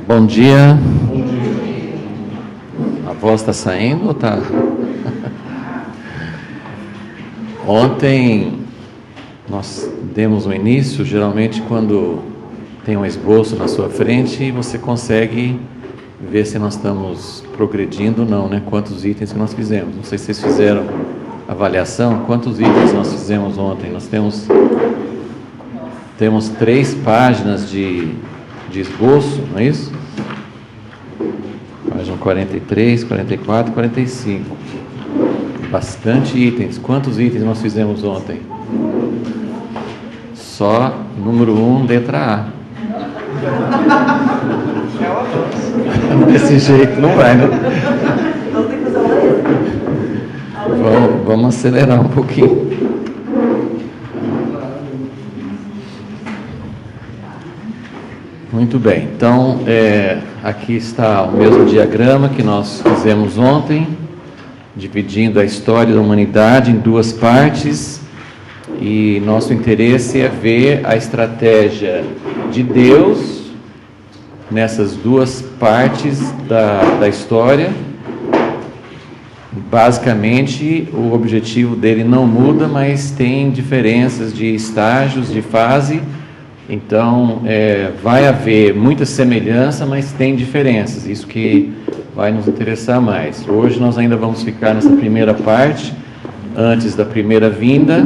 Bom dia. A voz está saindo ou está? Ontem nós demos um início, geralmente quando tem um esboço na sua frente, você consegue ver se nós estamos progredindo ou não, né? Quantos itens que nós fizemos. Não sei se vocês fizeram avaliação, quantos itens nós fizemos ontem. Nós temos 3 páginas de esboço, não é isso? Página 43, 44 e 45. Bastante itens. Quantos itens nós fizemos ontem? Só número 1, letra A. Desse jeito não vai, né? Vamos acelerar um pouquinho. Muito bem, então aqui está o mesmo diagrama que nós fizemos ontem, dividindo a história da humanidade em 2 partes, e nosso interesse é ver a estratégia de Deus nessas 2 partes da história. Basicamente, o objetivo dele não muda, mas tem diferenças de estágios, de fase. Então, vai haver muita semelhança, mas tem diferenças, isso que vai nos interessar mais. Hoje nós ainda vamos ficar nessa primeira parte, antes da primeira vinda,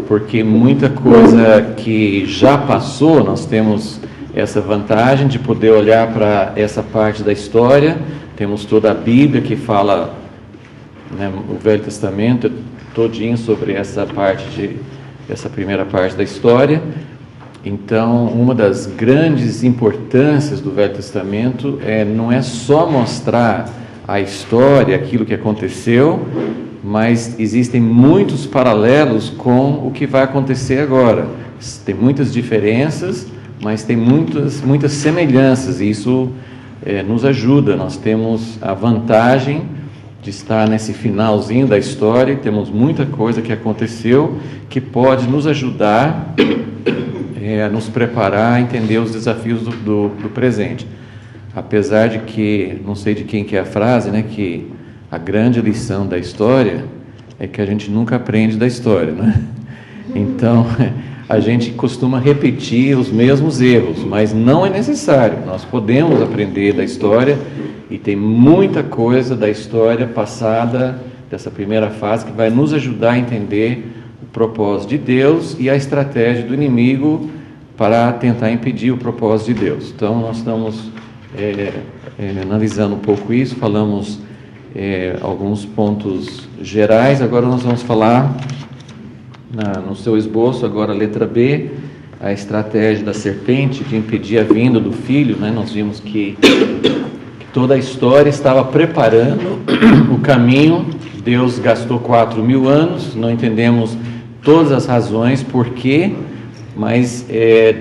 porque muita coisa que já passou, nós temos essa vantagem de poder olhar para essa parte da história. Temos toda a Bíblia que fala, né, o Velho Testamento todinho sobre essa primeira parte da história. Então, uma das grandes importâncias do Velho Testamento não é só mostrar a história, aquilo que aconteceu, mas existem muitos paralelos com o que vai acontecer agora. Tem muitas diferenças, mas tem muitas semelhanças, e isso nos ajuda. Nós temos a vantagem de estar nesse finalzinho da história, temos muita coisa que aconteceu que pode nos ajudar a nos preparar a entender os desafios do presente. Apesar de que, não sei de quem que é a frase, né, que a grande lição da história é que a gente nunca aprende da história, né? Então, a gente costuma repetir os mesmos erros, mas não é necessário. Nós podemos aprender da história, e tem muita coisa da história passada, dessa primeira fase, que vai nos ajudar a entender o propósito de Deus e a estratégia do inimigo para tentar impedir o propósito de Deus. Então, nós estamos analisando um pouco isso, falamos alguns pontos gerais. Agora nós vamos falar, no seu esboço, agora a letra B, a estratégia da serpente de impedir a vinda do filho, né? Nós vimos que toda a história estava preparando o caminho. Deus gastou 4.000 anos, não entendemos todas as razões por quê, mas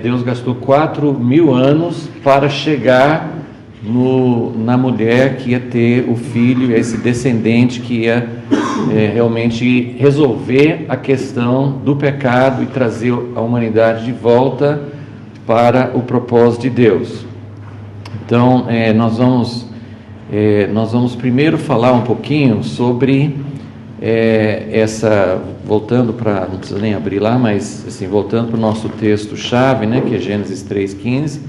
Deus gastou 4.000 anos para chegar na mulher que ia ter o filho, esse descendente que ia realmente resolver a questão do pecado e trazer a humanidade de volta para o propósito de Deus. Então, nós vamos primeiro falar um pouquinho sobre voltando para, não precisa nem abrir lá, mas assim, voltando para o nosso texto-chave, né, que é Gênesis 3,15,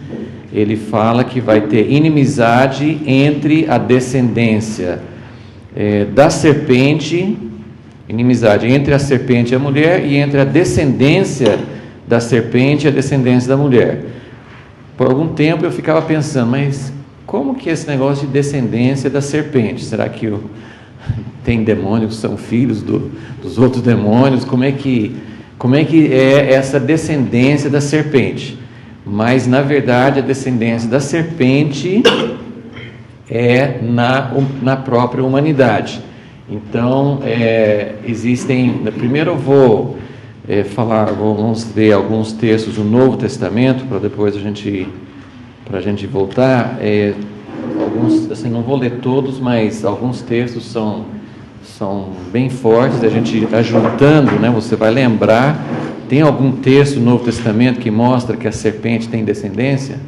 ele fala que vai ter inimizade entre a descendência da serpente, inimizade entre a serpente e a mulher, e entre a descendência da serpente e a descendência da mulher. Por algum tempo eu ficava pensando, mas como que é esse negócio de descendência da serpente? Será que tem demônios que são filhos dos outros demônios? Como é que é essa descendência da serpente? Mas, na verdade, a descendência da serpente é na própria humanidade. Então, primeiro eu vou vamos ver alguns textos do Novo Testamento, para depois a gente voltar. Alguns, assim, não vou ler todos, mas alguns textos são bem fortes. A gente ajuntando, né, você vai lembrar tem algum texto no Novo Testamento que mostra que a serpente tem descendência?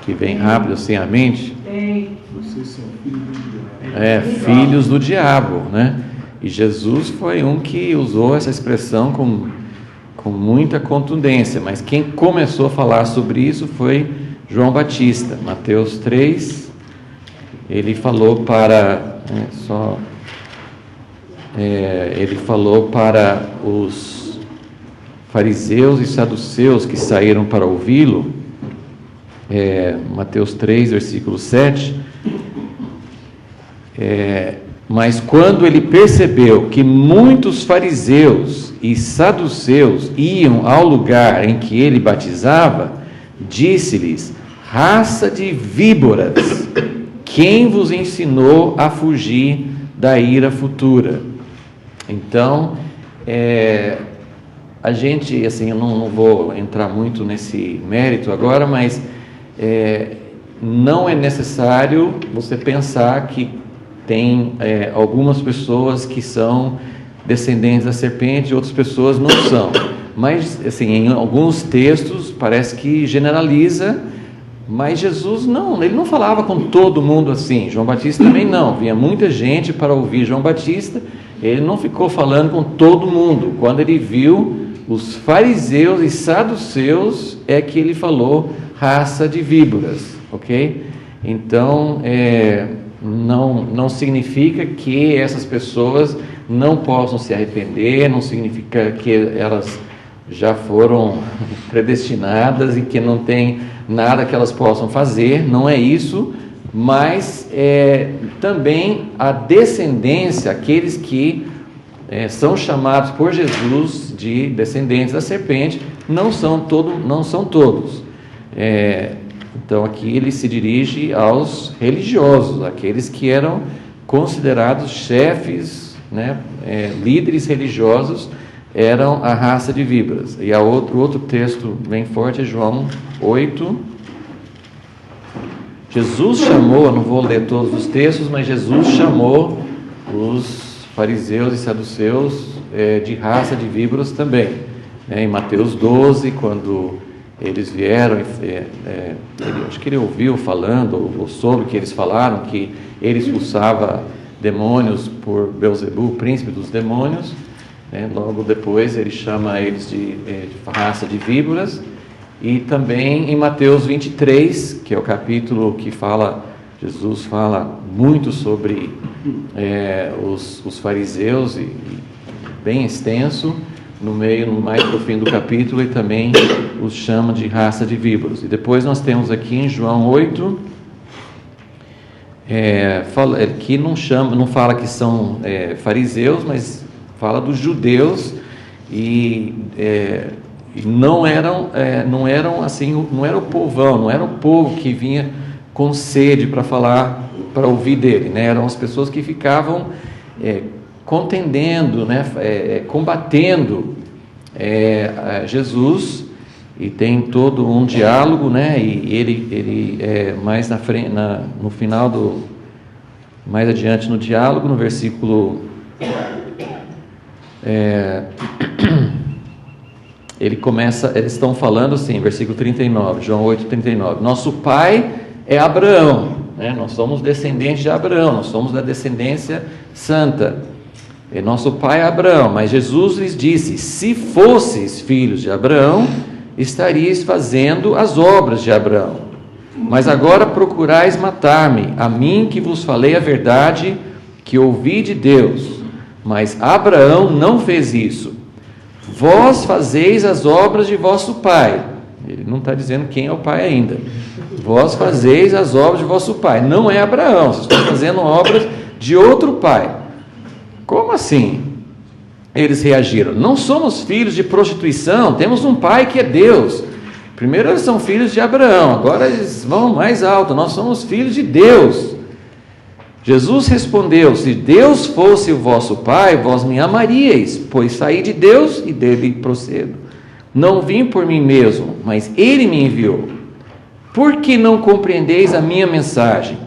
Que vem rápido assim à mente? Tem. Vocês são filhos do diabo. Filhos do diabo, né? E Jesus foi um que usou essa expressão com muita contundência, mas quem começou a falar sobre isso foi João Batista. Mateus 3, ele falou para ele falou para os fariseus e saduceus que saíram para ouvi-lo, Mateus 3, versículo 7, mas quando ele percebeu que muitos fariseus e saduceus iam ao lugar em que ele batizava, disse-lhes: raça de víboras, quem vos ensinou a fugir da ira futura? Então, a gente, assim, eu não vou entrar muito nesse mérito agora, mas não é necessário você pensar que tem algumas pessoas que são descendentes da serpente e outras pessoas não são. Mas, assim, em alguns textos parece que generaliza, mas Jesus não, ele não falava com todo mundo assim. João Batista também não, vinha muita gente para ouvir João Batista, ele não ficou falando com todo mundo. Quando ele viu os fariseus e saduceus, é que ele falou raça de víboras, ok? Então, não significa que essas pessoas não possam se arrepender, não significa que elas já foram predestinadas e que não tem nada que elas possam fazer, não é isso, mas também a descendência, aqueles que são chamados por Jesus de descendentes da serpente, não são todos. Então aqui ele se dirige aos religiosos, aqueles que eram considerados chefes, né, líderes religiosos, eram a raça de víboras. E outro texto bem forte é João 8. Jesus chamou, eu não vou ler todos os textos, mas Jesus chamou os fariseus e saduceus de raça de víboras também. Em Mateus 12, quando eles vieram, acho que ele ouviu falando, ou soube que eles falaram, que ele expulsava demônios por Belzebu, príncipe dos demônios. Logo depois ele chama eles de raça de víboras. E também em Mateus 23, que é o capítulo que Jesus fala muito sobre os fariseus, e bem extenso, mais para o fim do capítulo, e também os chama de raça de víboras. E depois nós temos aqui em João 8, que não fala que são fariseus, mas fala dos judeus, e não eram assim, não era o povão, não era o povo que vinha com sede para falar, para ouvir dele, né? Eram as pessoas que ficavam contendendo, né? Combatendo Jesus, e tem todo um diálogo, né? E ele mais na frente, no final mais adiante no diálogo, no versículo eles estão falando assim, versículo 39, João 8, 39, nosso pai é Abraão, né? Nós somos descendentes de Abraão, nós somos da descendência santa, e nosso pai é Abraão. Mas Jesus lhes disse: se fosseis filhos de Abraão, estaríeis fazendo as obras de Abraão, mas agora procurais matar-me, a mim que vos falei a verdade, que ouvi de Deus. Mas Abraão não fez isso. Vós fazeis as obras de vosso pai. Ele não está dizendo quem é o pai ainda. Vós fazeis as obras de vosso pai. Não é Abraão, vocês estão fazendo obras de outro pai. Como assim? Eles reagiram: não somos filhos de prostituição, temos um pai que é Deus. Primeiro eles são filhos de Abraão, agora eles vão mais alto: nós somos filhos de Deus. Jesus respondeu: se Deus fosse o vosso pai, vós me amaríeis, pois saí de Deus e dele procedo. Não vim por mim mesmo, mas ele me enviou. Por que não compreendeis a minha mensagem?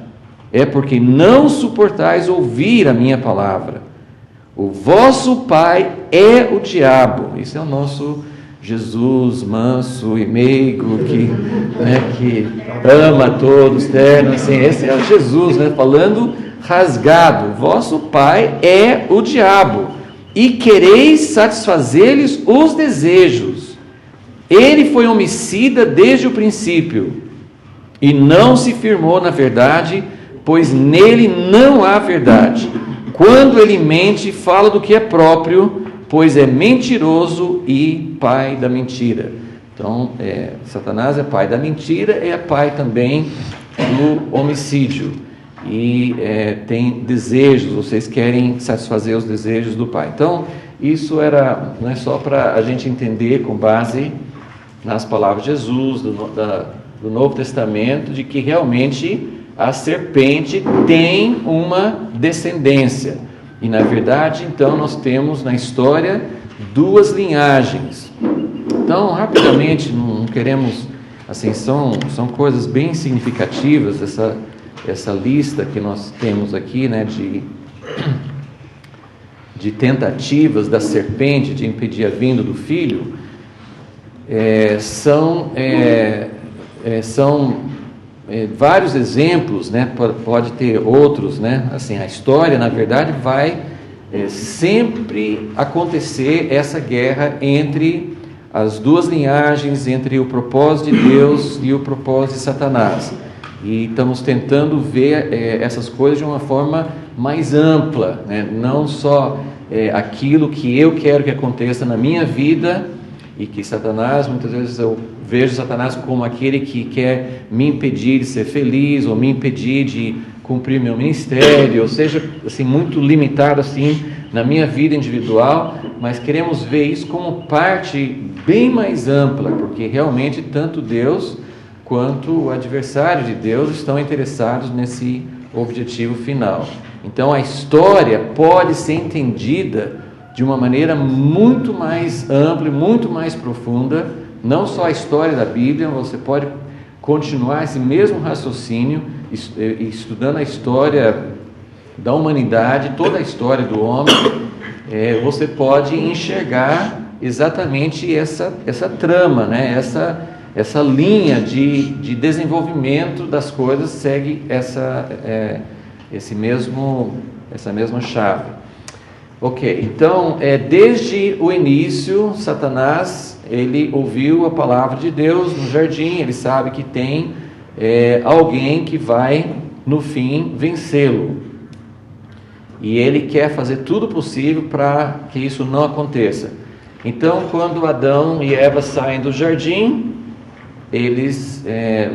É porque não suportais ouvir a minha palavra. O vosso pai é o diabo. Esse é o nosso Jesus manso e meigo, que ama todos, terno, assim. Esse é o Jesus, né, falando rasgado. Vosso pai é o diabo, e quereis satisfazer-lhes os desejos. Ele foi homicida desde o princípio, e não se firmou na verdade, pois nele não há verdade. Quando ele mente, fala do que é próprio, pois é mentiroso e pai da mentira. Então, Satanás é pai da mentira, é pai também do homicídio. E tem desejos, vocês querem satisfazer os desejos do pai. Então, isso não é só para a gente entender com base nas palavras de Jesus, do Novo Testamento, de que realmente a serpente tem uma descendência. E na verdade, então, nós temos na história duas linhagens. Então, rapidamente, não queremos, assim, são coisas bem significativas, essa lista que nós temos aqui, né, de tentativas da serpente de impedir a vinda do filho, são vários exemplos, né? Pode ter outros, né? Assim, a história, na verdade, vai sempre acontecer essa guerra entre as duas linhagens, entre o propósito de Deus e o propósito de Satanás. E estamos tentando ver essas coisas de uma forma mais ampla, né? Não só aquilo que eu quero que aconteça na minha vida, e que Satanás, muitas vezes eu vejo Satanás como aquele que quer me impedir de ser feliz, ou me impedir de cumprir meu ministério, ou seja, assim, muito limitado assim na minha vida individual, mas queremos ver isso como parte bem mais ampla, porque realmente tanto Deus quanto o adversário de Deus estão interessados nesse objetivo final. Então a história pode ser entendida de uma maneira muito mais ampla, muito mais profunda, não só a história da Bíblia, você pode continuar esse mesmo raciocínio, estudando a história da humanidade, toda a história do homem, você pode enxergar exatamente essa trama, né? Essa linha de desenvolvimento das coisas segue essa mesma chave. Ok, então, desde o início, Satanás, ele ouviu a palavra de Deus no jardim, ele sabe que tem alguém que vai, no fim, vencê-lo. E ele quer fazer tudo possível para que isso não aconteça. Então, quando Adão e Eva saem do jardim, eles,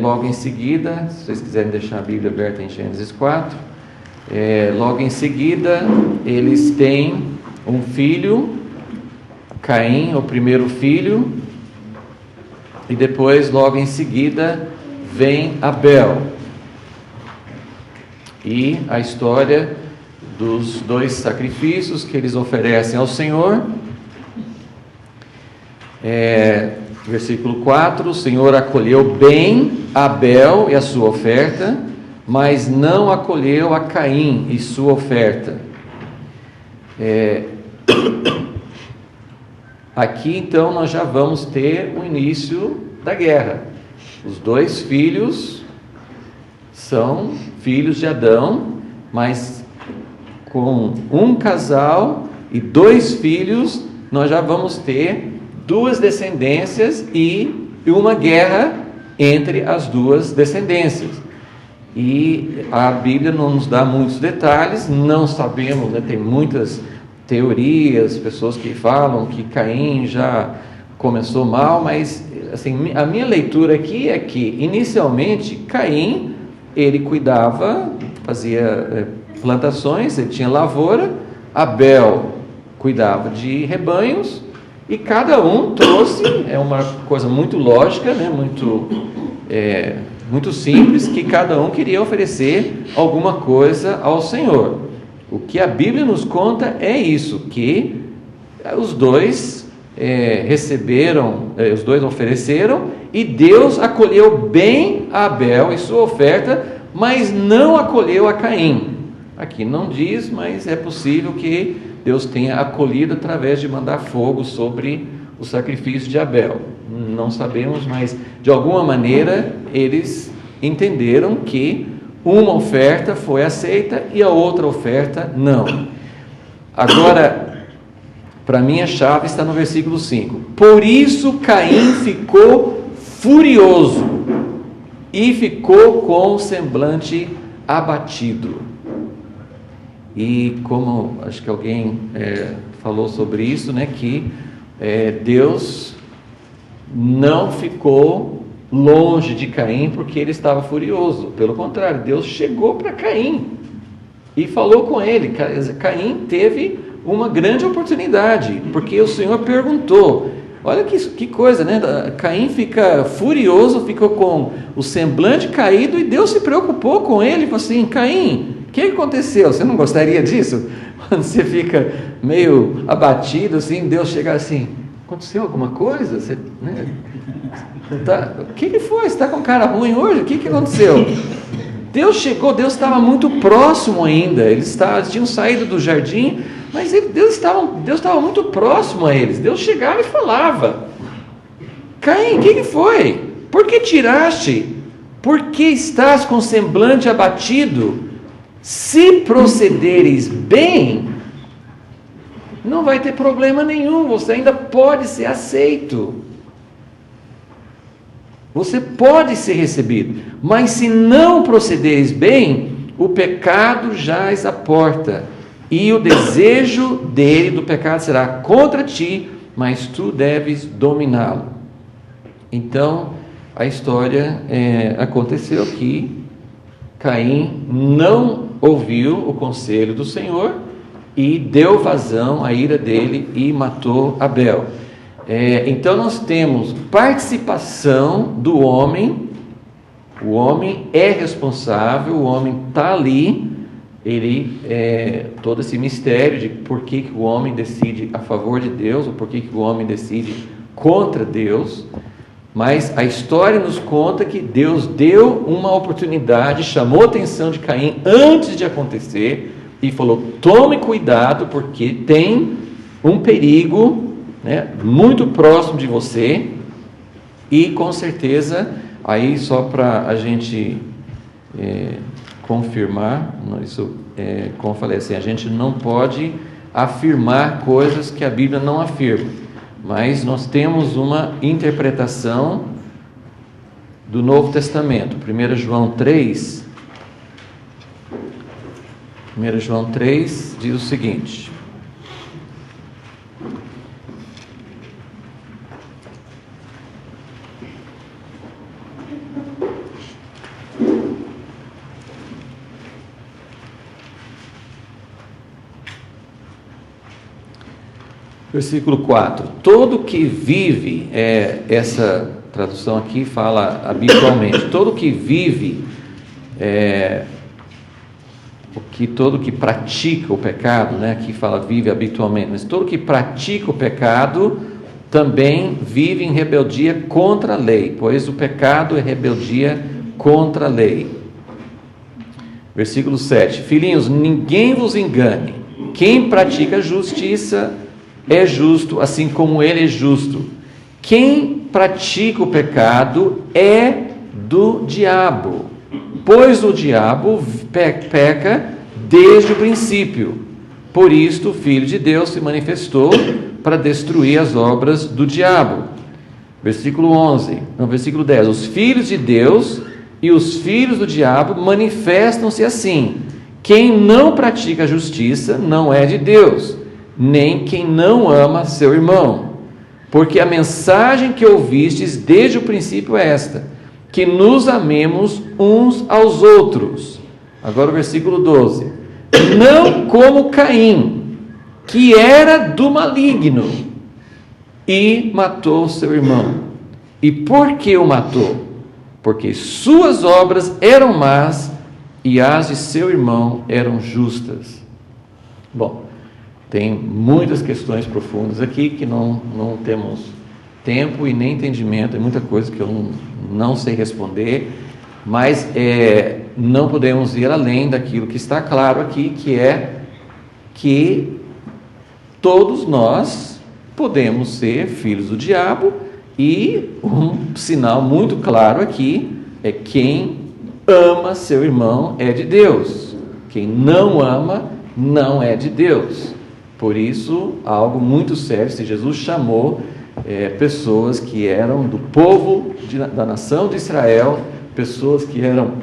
logo em seguida, se vocês quiserem deixar a Bíblia aberta em Gênesis 4, logo em seguida, eles têm um filho, Caim, o primeiro filho, e depois, logo em seguida, vem Abel. E a história dos dois sacrifícios que eles oferecem ao Senhor. Versículo 4: o Senhor acolheu bem Abel e a sua oferta, mas não acolheu a Caim e sua oferta. Aqui então nós já vamos ter o início da guerra. Os dois filhos são filhos de Adão, mas com um casal e dois filhos nós já vamos ter duas descendências e uma guerra entre as duas descendências. E a Bíblia não nos dá muitos detalhes, não sabemos, né? Tem muitas teorias, pessoas que falam que Caim já começou mal, mas assim, a minha leitura aqui é que inicialmente Caim, ele cuidava, fazia plantações, ele tinha lavoura, Abel cuidava de rebanhos, e cada um trouxe, uma coisa muito lógica, né? Muito simples, que cada um queria oferecer alguma coisa ao Senhor. O que a Bíblia nos conta é isso, que os dois os dois ofereceram, e Deus acolheu bem a Abel e sua oferta, mas não acolheu a Caim. Aqui não diz, mas é possível que Deus tenha acolhido através de mandar fogo sobre o sacrifício de Abel. Não sabemos, mas de alguma maneira eles entenderam que uma oferta foi aceita e a outra oferta não. Agora, para mim a chave está no versículo 5. Por isso Caim ficou furioso e ficou com o semblante abatido. E como acho que alguém falou sobre isso, né, que Deus não ficou longe de Caim porque ele estava furioso. Pelo contrário, Deus chegou para Caim e falou com ele. Caim teve uma grande oportunidade, porque o Senhor perguntou. Olha que coisa, né? Caim fica furioso, ficou com o semblante caído e Deus se preocupou com ele. Falou assim: Caim, o que aconteceu? Você não gostaria disso? Quando você fica meio abatido assim, Deus chegar assim: aconteceu alguma coisa? Você, né? O que foi? Você está com cara ruim hoje? O que aconteceu? Deus chegou, Deus estava muito próximo ainda. Eles tinham saído do jardim, mas Deus estava muito próximo a eles. Deus chegava e falava: Caim, o que foi? Por que tiraste? Por que estás com semblante abatido? Se procederes bem, não vai ter problema nenhum, você ainda pode ser aceito. Você pode ser recebido, mas se não procederes bem, o pecado jaz à porta, e o desejo do pecado será contra ti, mas tu deves dominá-lo. Então, a história aconteceu que Caim não ouviu o conselho do Senhor e deu vazão à ira dele e matou Abel. Então nós temos participação do homem. O homem é responsável, o homem está ali, todo esse mistério de por que o homem decide a favor de Deus, ou por que o homem decide contra Deus. Mas a história nos conta que Deus deu uma oportunidade, chamou a atenção de Caim antes de acontecer e falou: tome cuidado, porque tem um perigo, né, muito próximo de você. E com certeza, aí só para a gente confirmar, isso, como eu falei assim, a gente não pode afirmar coisas que a Bíblia não afirma, mas nós temos uma interpretação do Novo Testamento. 1 João 3 diz o seguinte: versículo 4: todo que vive, essa tradução aqui fala habitualmente, todo que vive, todo que pratica o pecado, né? Aqui fala vive habitualmente, mas todo que pratica o pecado também vive em rebeldia contra a lei, pois o pecado é rebeldia contra a lei. Versículo 7: filhinhos, ninguém vos engane, quem pratica a justiça é justo, assim como ele é justo. Quem pratica o pecado é do diabo, pois o diabo peca desde o princípio. Por isto o Filho de Deus se manifestou para destruir as obras do diabo. Versículo 10: os filhos de Deus e os filhos do diabo manifestam-se assim: quem não pratica a justiça não é de Deus, nem quem não ama seu irmão. Porque a mensagem que ouvistes desde o princípio é esta: que nos amemos uns aos outros. Agora o versículo 12: não como Caim, que era do maligno, e matou seu irmão. E por que o matou? Porque suas obras eram más, e as de seu irmão eram justas. Bom, tem muitas questões profundas aqui que não temos tempo e nem entendimento, é muita coisa que eu não sei responder, mas não podemos ir além daquilo que está claro aqui, que é que todos nós podemos ser filhos do diabo, e um sinal muito claro aqui é: quem ama seu irmão é de Deus, quem não ama não é de Deus. Por isso, algo muito sério. Se Jesus chamou pessoas que eram do povo da nação de Israel, pessoas que eram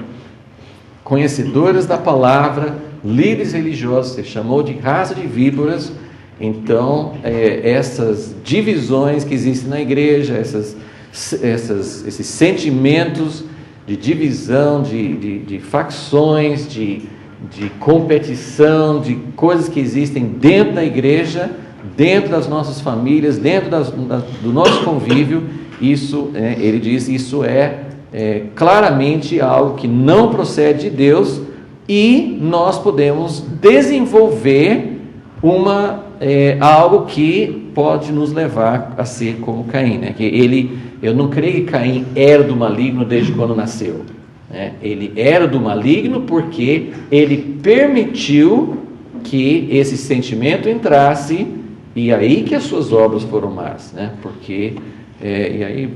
conhecedoras da palavra, líderes religiosos, se chamou de raça de víboras. Então, essas divisões que existem na igreja, esses sentimentos de divisão, de facções, de competição, de coisas que existem dentro da igreja, dentro das nossas famílias, dentro do nosso convívio, isso, ele diz, isso é claramente algo que não procede de Deus, e nós podemos desenvolver algo que pode nos levar a ser como Caim, né? Eu não creio que Caim era do maligno desde quando nasceu, né? Ele era do maligno porque ele permitiu que esse sentimento entrasse, e aí que as suas obras foram más, né? Porque e aí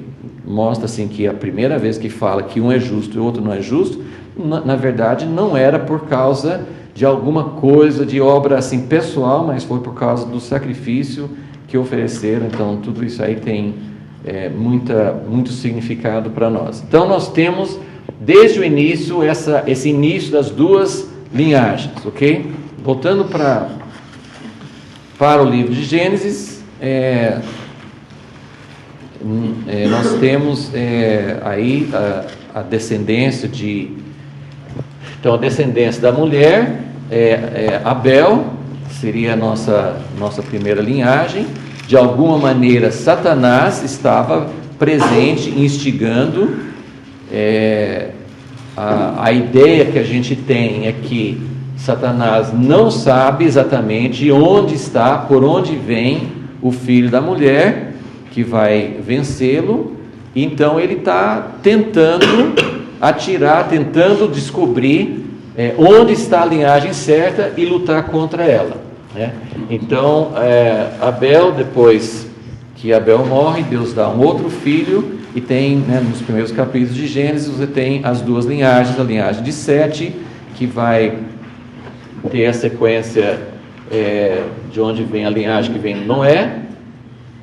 mostra assim que a primeira vez que fala que um é justo e o outro não é justo, na verdade não era por causa de alguma coisa, de obra assim pessoal, mas foi por causa do sacrifício que ofereceram. Então tudo isso aí tem muito significado para nós. Então nós temos desde o início esse início das duas linhagens, ok? Voltando para o livro de Gênesis, nós temos aí a descendência então a descendência da mulher, Abel seria a nossa primeira linhagem. De alguma maneira Satanás estava presente, instigando. A ideia que a gente tem é que Satanás não sabe exatamente onde está, por onde vem o filho da mulher que vai vencê-lo. Então ele está tentando atirar, tentando descobrir onde está a linhagem certa e lutar contra ela, né? Então Abel, depois que Abel morre, Deus dá um outro filho, e tem, né, nos primeiros capítulos de Gênesis você tem as duas linhagens, a linhagem de Sete, que vai ter a sequência de onde vem a linhagem que vem de Noé,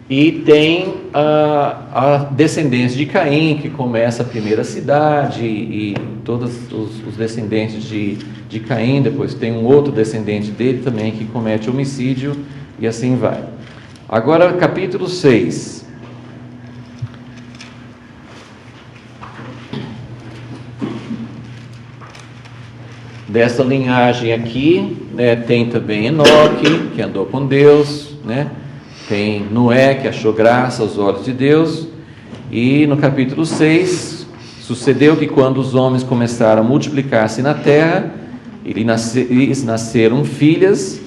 e tem a descendência de Caim, que começa a primeira cidade, e todos os descendentes de Caim. Depois tem um outro descendente dele também que comete homicídio, e assim vai. Agora capítulo 6. Dessa linhagem aqui, né, tem também Enoque, que andou com Deus, né? Tem Noé, que achou graça aos olhos de Deus. E no capítulo 6, sucedeu que quando os homens começaram a multiplicar-se na terra, e lhes nasceram filhas,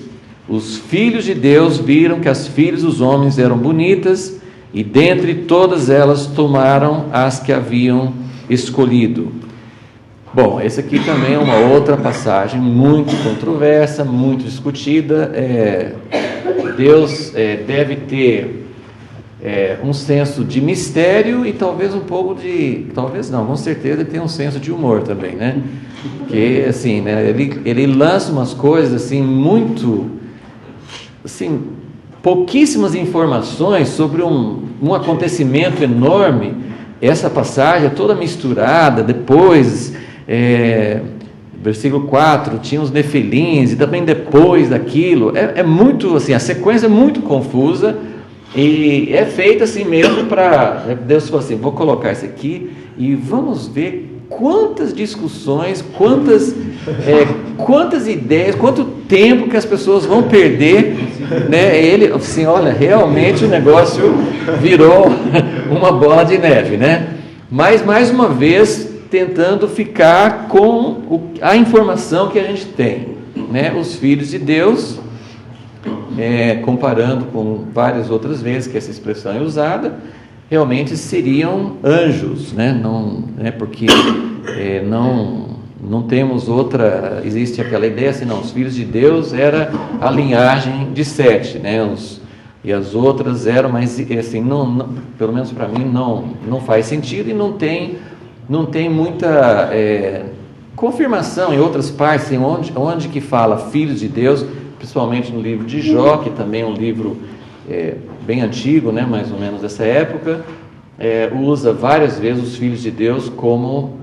os filhos de Deus viram que as filhas dos homens eram bonitas, e dentre todas elas tomaram as que haviam escolhido. Bom, essa aqui também é uma outra passagem muito controversa, muito discutida. Deus deve ter um senso de mistério e talvez um pouco talvez não, com certeza ele tem um senso de humor também, né? Porque assim, né, ele lança umas coisas assim muito, assim, pouquíssimas informações sobre um acontecimento enorme. Essa passagem é toda misturada. Depois, versículo 4, tinha os nefilins, e também depois daquilo, é muito assim, a sequência é muito confusa, e é feita assim mesmo para, Deus falou assim, vou colocar isso aqui, e vamos ver quantas discussões, quantas ideias, quanto tempo que as pessoas vão perder, né? Ele, assim, olha, realmente o negócio virou uma bola de neve, né? Mas, mais uma vez, tentando ficar com a informação que a gente tem, né? Os filhos de Deus, comparando com várias outras vezes que essa expressão é usada, realmente seriam anjos, né? Não, porque Não temos outra, existe aquela ideia assim, não, os filhos de Deus era a linhagem de Sete, né? E as outras eram, mas assim, não, pelo menos para mim não faz sentido e não tem muita confirmação em outras partes, onde que fala filhos de Deus, principalmente no livro de Jó, que também é um livro bem antigo, né? Mais ou menos dessa época, usa várias vezes os filhos de Deus como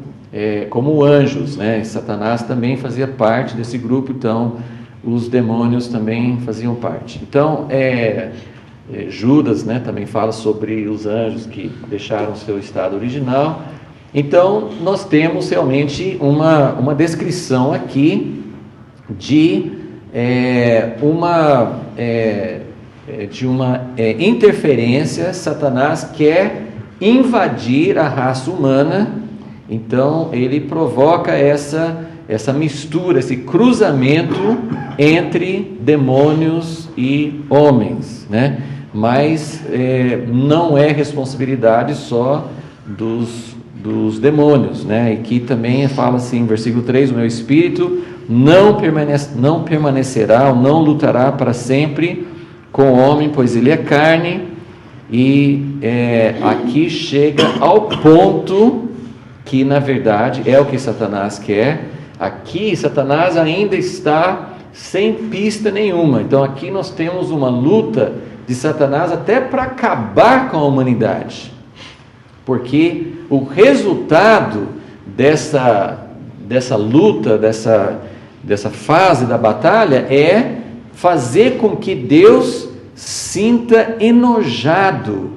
anjos, né? E Satanás também fazia parte desse grupo, então os demônios também faziam parte. Então, Judas, né, também fala sobre os anjos que deixaram seu estado original. Então, nós temos realmente uma descrição aqui de uma interferência. Satanás quer invadir a raça humana, então ele provoca essa mistura, esse cruzamento entre demônios e homens, né? Mas não é responsabilidade só dos demônios, né? E que também fala assim, versículo 3, o meu espírito não permanecerá ou não lutará para sempre com o homem, pois ele é carne. E aqui chega ao ponto que na verdade é o que Satanás quer. Aqui Satanás ainda está sem pista nenhuma. Então aqui nós temos uma luta de Satanás até para acabar com a humanidade, porque o resultado dessa luta, dessa fase da batalha é fazer com que Deus sinta enojado.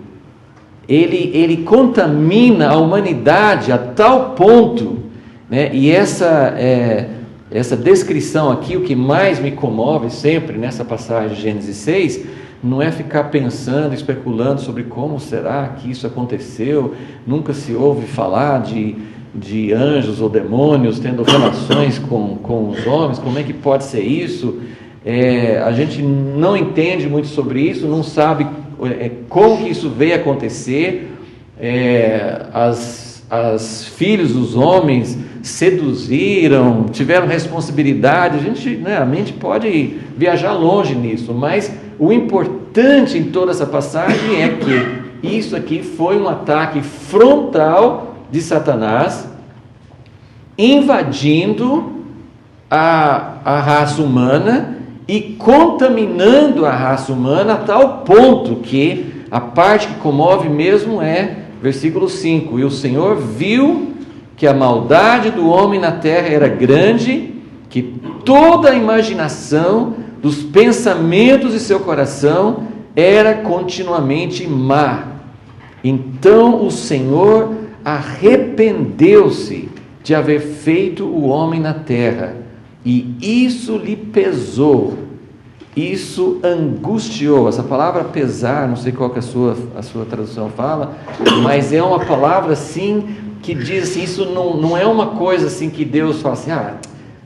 Ele contamina a humanidade a tal ponto, né? E essa descrição aqui, o que mais me comove sempre nessa passagem de Gênesis 6, não é ficar pensando, especulando sobre como será que isso aconteceu. Nunca se ouve falar de anjos ou demônios tendo relações com os homens. Como é que pode ser isso? A gente não entende muito sobre isso, não sabe como que isso veio acontecer. As filhos dos homens seduziram, tiveram responsabilidade. A mente pode viajar longe nisso, mas o importante em toda essa passagem é que isso aqui foi um ataque frontal de Satanás, invadindo a raça humana e contaminando a raça humana a tal ponto que a parte que comove mesmo versículo 5, e o Senhor viu que a maldade do homem na terra era grande, que toda a imaginação dos pensamentos de seu coração era continuamente má. Então o Senhor arrependeu-se de haver feito o homem na terra, e isso lhe pesou, isso angustiou. Essa palavra pesar, não sei qual que a sua tradução fala, mas é uma palavra assim que diz assim, isso não é uma coisa assim que Deus fala assim,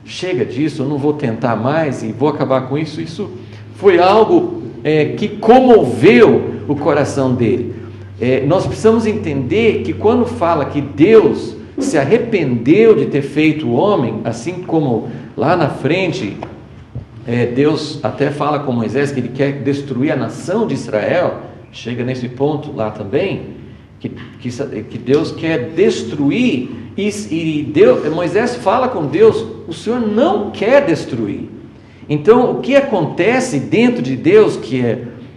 chega disso, eu não vou tentar mais e vou acabar com isso. Isso foi algo que comoveu o coração dele. Nós precisamos entender que quando fala que Deus se arrependeu de ter feito o homem, assim como lá na frente Deus até fala com Moisés que ele quer destruir a nação de Israel, chega nesse ponto lá também, que Deus quer destruir, e Moisés fala com Deus, o Senhor não quer destruir. Então o que acontece dentro de Deus,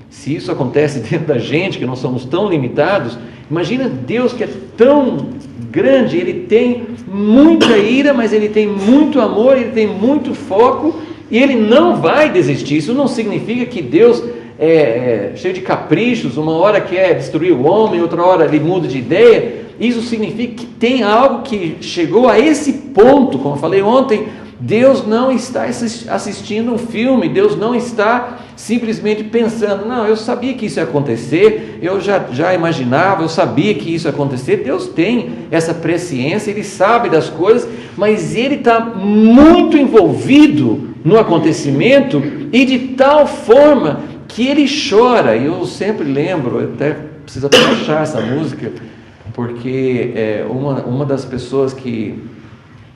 se isso acontece dentro da gente, que nós somos tão limitados, imagina Deus que é tão grande, ele tem muita ira, mas ele tem muito amor, ele tem muito foco, e ele não vai desistir. Isso não significa que Deus é cheio de caprichos, uma hora quer destruir o homem, outra hora ele muda de ideia. Isso significa que tem algo que chegou a esse ponto, como eu falei ontem. Deus não está assistindo um filme, Deus não está simplesmente pensando, não, eu sabia que isso ia acontecer, eu já imaginava, eu sabia que isso ia acontecer. Deus tem essa presciência, Ele sabe das coisas, mas Ele está muito envolvido no acontecimento, e de tal forma que Ele chora. E eu sempre lembro, eu até preciso até achar essa música, porque uma das pessoas que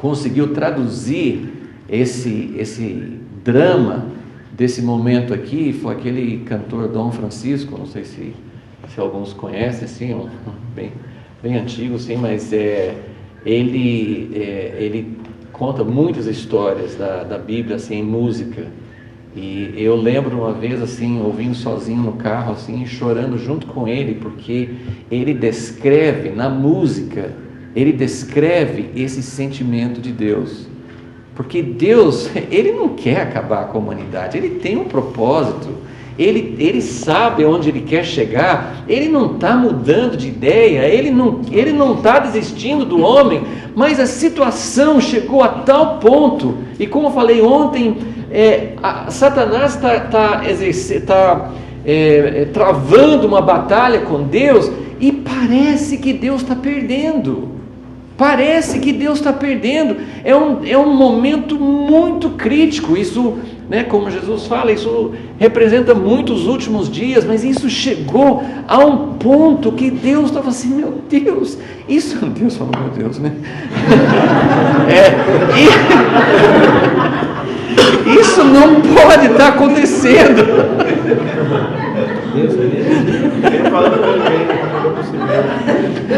conseguiu traduzir esse drama desse momento aqui foi aquele cantor Dom Francisco, não sei se alguns conhecem, assim, bem antigo, sim, mas ele conta muitas histórias da Bíblia, assim, em música. E eu lembro uma vez, assim, ouvindo sozinho no carro, assim, chorando junto com ele, porque ele descreve, na música, ele descreve esse sentimento de Deus. Porque Deus, Ele não quer acabar com a humanidade, Ele tem um propósito, Ele sabe onde Ele quer chegar, Ele não está mudando de ideia, Ele não está desistindo do homem, mas a situação chegou a tal ponto, e como eu falei ontem, Satanás está travando uma batalha com Deus, e parece que Deus está perdendo. Parece que Deus está perdendo. É um momento muito crítico. Isso, né, como Jesus fala, isso representa muito os últimos dias, mas isso chegou a um ponto que Deus estava assim, meu Deus, isso, Deus falou, meu Deus, né? Isso não pode estar acontecendo.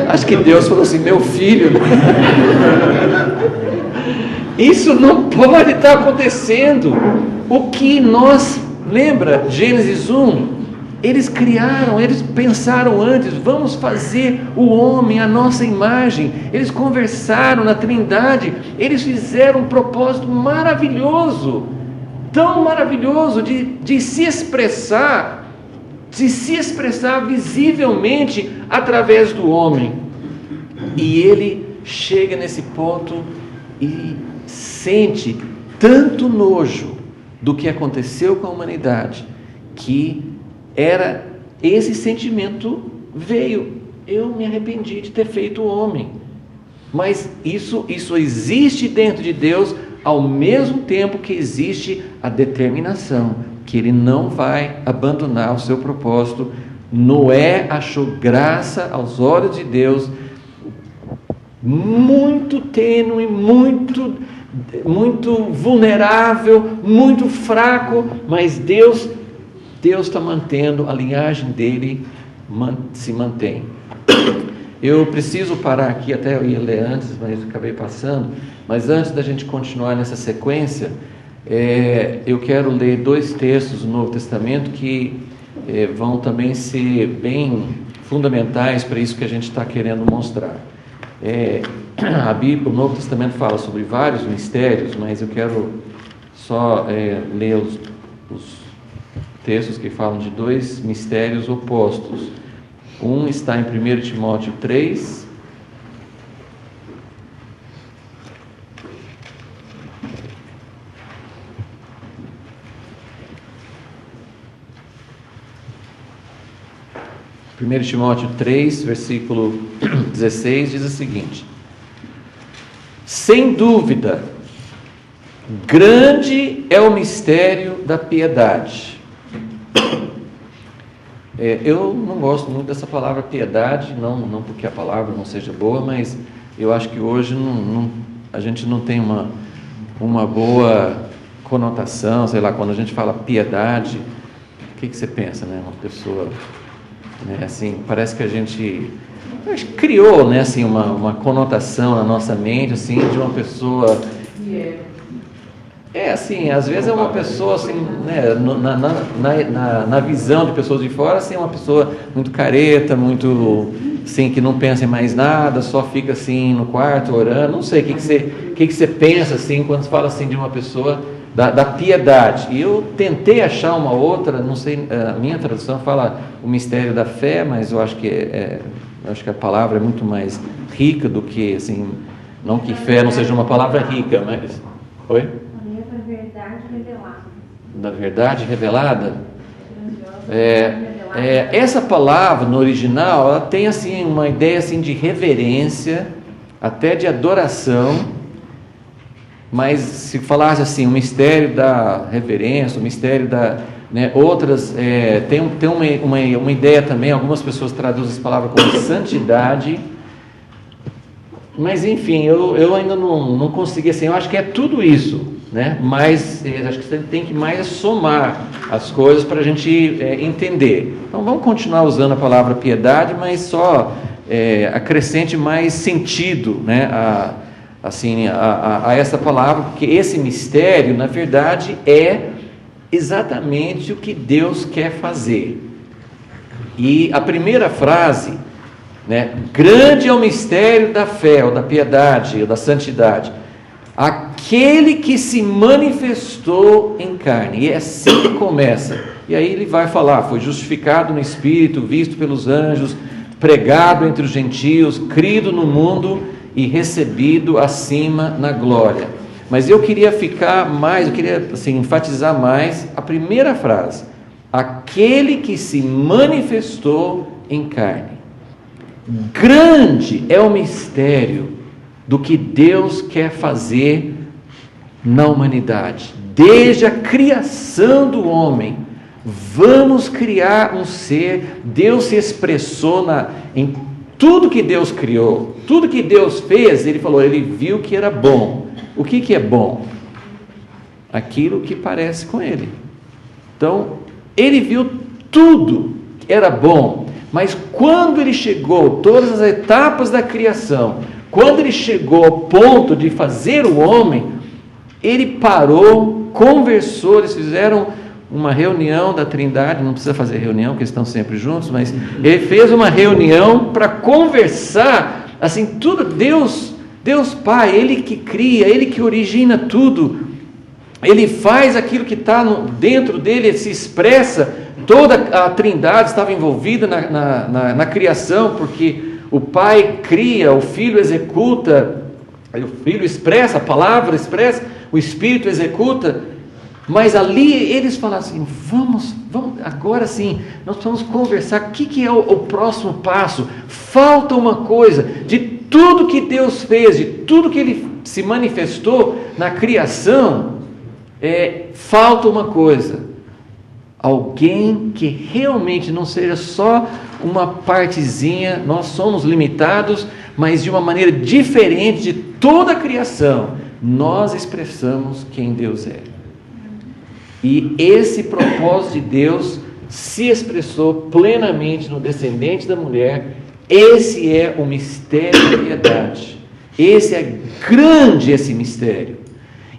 Acho que Deus falou assim, meu filho, isso não pode estar acontecendo. O que nós, lembra, Gênesis 1, eles pensaram antes, vamos fazer o homem à nossa imagem. Eles conversaram na Trindade, eles fizeram um propósito maravilhoso, tão maravilhoso de se expressar visivelmente através do homem. E ele chega nesse ponto e sente tanto nojo do que aconteceu com a humanidade, que esse sentimento veio. Eu me arrependi de ter feito o homem. Mas isso existe dentro de Deus, ao mesmo tempo que existe a determinação que ele não vai abandonar o seu propósito. Noé achou graça aos olhos de Deus, muito tênue, muito vulnerável, muito fraco, mas Deus está mantendo, a linhagem dele se mantém. Eu preciso parar aqui, até eu ia ler antes, mas acabei passando, mas antes da gente continuar nessa sequência, eu quero ler 2 textos do Novo Testamento que vão também ser bem fundamentais para isso que a gente está querendo mostrar. A Bíblia, o Novo Testamento fala sobre vários mistérios, mas eu quero só ler os textos que falam de 2 mistérios opostos. Um está em 1 Timóteo 3, versículo 16, diz o seguinte: sem dúvida, grande é o mistério da piedade. Eu não gosto muito dessa palavra piedade, não porque a palavra não seja boa, mas eu acho que hoje a gente não tem uma boa conotação, sei lá, quando a gente fala piedade, o que você pensa, né? Uma pessoa, né, assim, parece que a gente criou, né, assim, uma conotação na nossa mente, assim, de uma pessoa... assim, às vezes é uma pessoa, assim, né, na visão de pessoas de fora, assim, uma pessoa muito careta, muito, assim, que não pensa em mais nada, só fica, assim, no quarto orando. Não sei o que você pensa, assim, quando você fala, assim, de uma pessoa da piedade. E eu tentei achar uma outra, não sei, a minha tradução fala o mistério da fé, mas eu acho que a palavra é muito mais rica do que, assim, não que fé não seja uma palavra rica, mas... Oi? Da verdade revelada. Essa palavra no original, ela tem assim uma ideia assim de reverência, até de adoração, mas se falasse assim o mistério da reverência, o mistério da, né, outras, tem uma ideia também, algumas pessoas traduzem essa palavra como santidade, Mas enfim, eu ainda não consegui, assim, eu acho que é tudo isso, né? Mas acho que você tem que mais somar as coisas para a gente entender. Então vamos continuar usando a palavra piedade, mas só acrescente mais sentido, né? A essa palavra, porque esse mistério, na verdade, é exatamente o que Deus quer fazer. E a primeira frase, né? Grande é o mistério da fé, ou da piedade, ou da santidade, aquele que se manifestou em carne. E é assim que começa. E aí ele vai falar: foi justificado no Espírito, visto pelos anjos, pregado entre os gentios, crido no mundo e recebido acima na glória. Mas eu queria enfatizar mais a primeira frase: aquele que se manifestou em carne. Grande é o mistério do que Deus quer fazer na humanidade. Desde a criação do homem, vamos criar um ser. Deus se expressou em tudo que Deus criou, tudo que Deus fez. Ele falou, ele viu que era bom. O que é bom? Aquilo que parece com ele. Então, ele viu tudo que era bom. Mas quando ele chegou, todas as etapas da criação, quando ele chegou ao ponto de fazer o homem, ele parou, conversou, eles fizeram uma reunião da Trindade, não precisa fazer reunião, porque eles estão sempre juntos, mas ele fez uma reunião para conversar, assim, tudo, Deus Pai, Ele que cria, Ele que origina tudo, Ele faz aquilo que está dentro dele, Ele se expressa. Toda a Trindade estava envolvida na criação, porque o Pai cria, o Filho executa, o Filho expressa, a palavra expressa, o Espírito executa. Mas ali eles falaram assim, vamos agora sim, nós vamos conversar, o que é o próximo passo? Falta uma coisa, de tudo que Deus fez, de tudo que Ele se manifestou na criação, falta uma coisa. Alguém que realmente não seja só uma partezinha, nós somos limitados, mas de uma maneira diferente de toda a criação, nós expressamos quem Deus é. E esse propósito de Deus se expressou plenamente no descendente da mulher. Esse é o mistério da piedade. Grande esse mistério.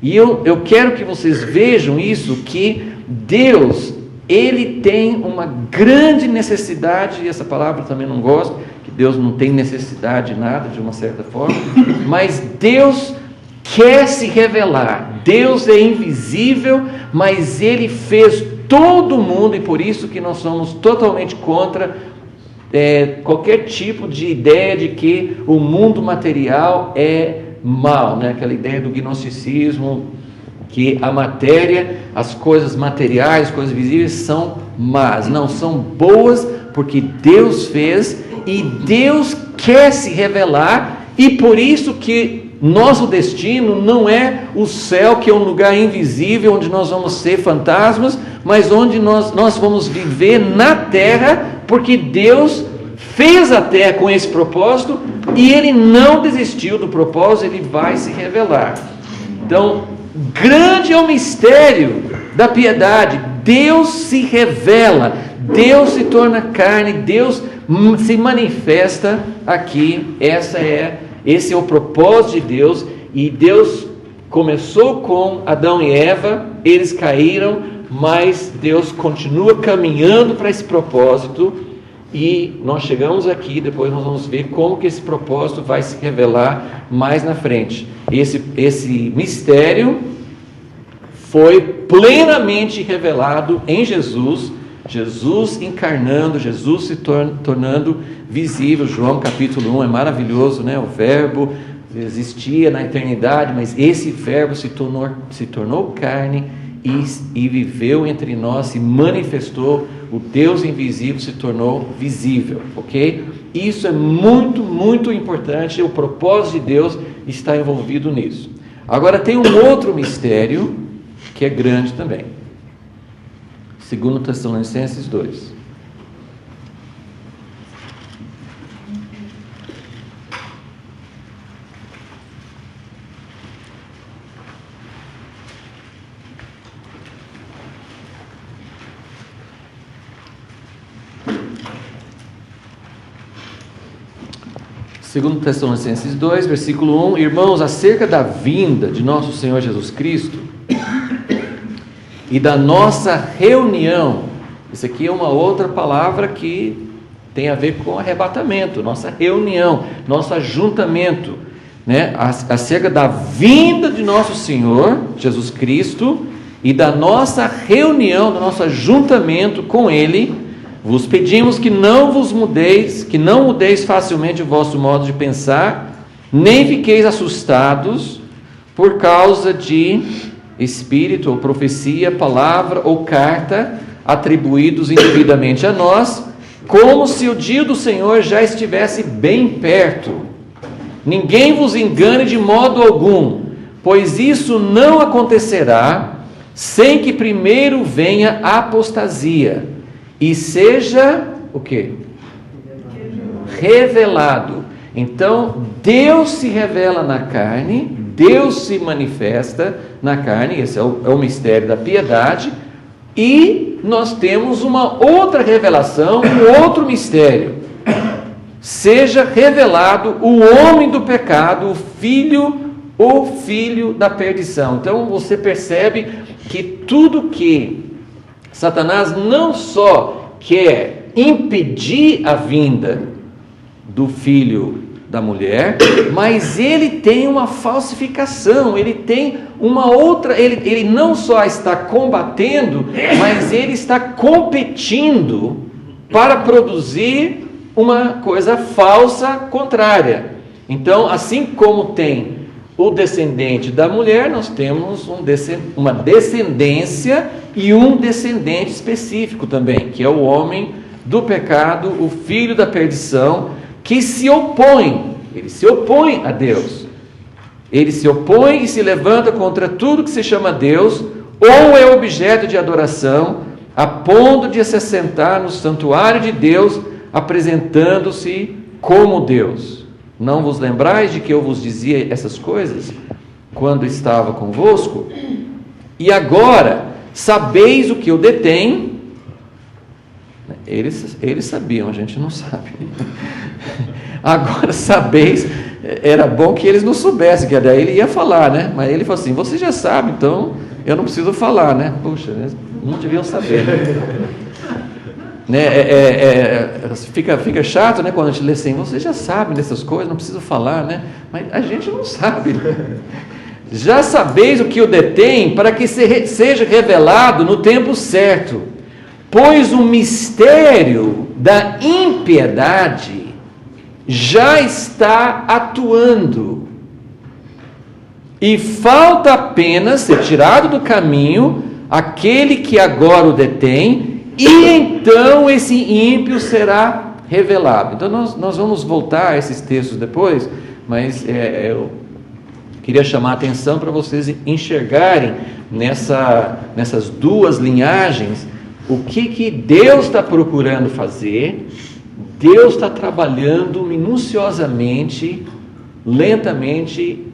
E eu quero que vocês vejam isso, que Deus, Ele tem uma grande necessidade, e essa palavra eu também não gosto, que Deus não tem necessidade de nada, de uma certa forma, mas Deus quer se revelar. Deus é invisível, mas Ele fez todo mundo, e por isso que nós somos totalmente contra qualquer tipo de ideia de que o mundo material é mal, né? Aquela ideia do gnosticismo, que a matéria, as coisas materiais, as coisas visíveis são más. Não, são boas, porque Deus fez, e Deus quer se revelar, e por isso que nosso destino não é o céu, que é um lugar invisível, onde nós vamos ser fantasmas, mas onde nós vamos viver na terra, porque Deus fez a terra com esse propósito, e Ele não desistiu do propósito, Ele vai se revelar. Então, grande é o mistério da piedade. Deus se revela, Deus se torna carne, Deus se manifesta aqui. Esse é o propósito de Deus. E Deus começou com Adão e Eva, eles caíram, mas Deus continua caminhando para esse propósito, e nós chegamos aqui. Depois nós vamos ver como que esse propósito vai se revelar mais na frente. Esse mistério foi plenamente revelado em Jesus, Jesus encarnando, Jesus se tornando visível. João capítulo 1 é maravilhoso, né? O verbo existia na eternidade, mas esse verbo se tornou carne e viveu entre nós, se manifestou. O Deus invisível se tornou visível, ok? Isso é muito, muito importante. O propósito de Deus está envolvido nisso. Agora tem um outro mistério que é grande também. 2 Tessalonicenses 2. 2 Tessalonicenses 2, versículo 1, irmãos, acerca da vinda de nosso Senhor Jesus Cristo e da nossa reunião. Isso aqui é uma outra palavra que tem a ver com arrebatamento, nossa reunião, nosso ajuntamento, né? Acerca da vinda de nosso Senhor Jesus Cristo e da nossa reunião, do nosso ajuntamento com Ele, vos pedimos que não mudeis facilmente o vosso modo de pensar, nem fiqueis assustados por causa de espírito ou profecia, palavra ou carta atribuídos indevidamente a nós, como se o dia do Senhor já estivesse bem perto. Ninguém vos engane de modo algum, pois isso não acontecerá sem que primeiro venha a apostasia e seja o quê? Revelado. Então, Deus se revela na carne, Deus se manifesta na carne, esse é o mistério da piedade, e nós temos uma outra revelação, um outro mistério. Seja revelado o homem do pecado, o filho da perdição. Então você percebe que tudo que Satanás não só quer impedir a vinda do filho da mulher, mas ele tem uma falsificação, ele tem uma outra, ele não só está combatendo, mas ele está competindo para produzir uma coisa falsa contrária. Então, assim como tem o descendente da mulher, nós temos uma descendência e um descendente específico também, que é o homem do pecado, o filho da perdição, que se opõe, ele se opõe a Deus, ele se opõe e se levanta contra tudo que se chama Deus, ou é objeto de adoração, a ponto de se assentar no santuário de Deus, apresentando-se como Deus. Não vos lembrais de que eu vos dizia essas coisas quando estava convosco? E agora sabeis o que eu detenho. Eles sabiam, a gente não sabe. Agora sabeis, era bom que eles não soubessem, que daí ele ia falar, né? Mas ele falou assim, você já sabe, então eu não preciso falar, né? Puxa, não deviam saber, né? Fica chato, né? Quando a gente lê assim, você já sabe dessas coisas, não preciso falar, né? Mas a gente não sabe. Já sabeis o que o detém, para que seja revelado no tempo certo, pois o mistério da impiedade já está atuando, e falta apenas ser tirado do caminho aquele que agora o detém, e então esse ímpio será revelado. Então nós vamos voltar a esses textos depois, mas eu queria chamar a atenção para vocês enxergarem nessas duas linhagens o que Deus está procurando fazer. Deus está trabalhando minuciosamente, lentamente,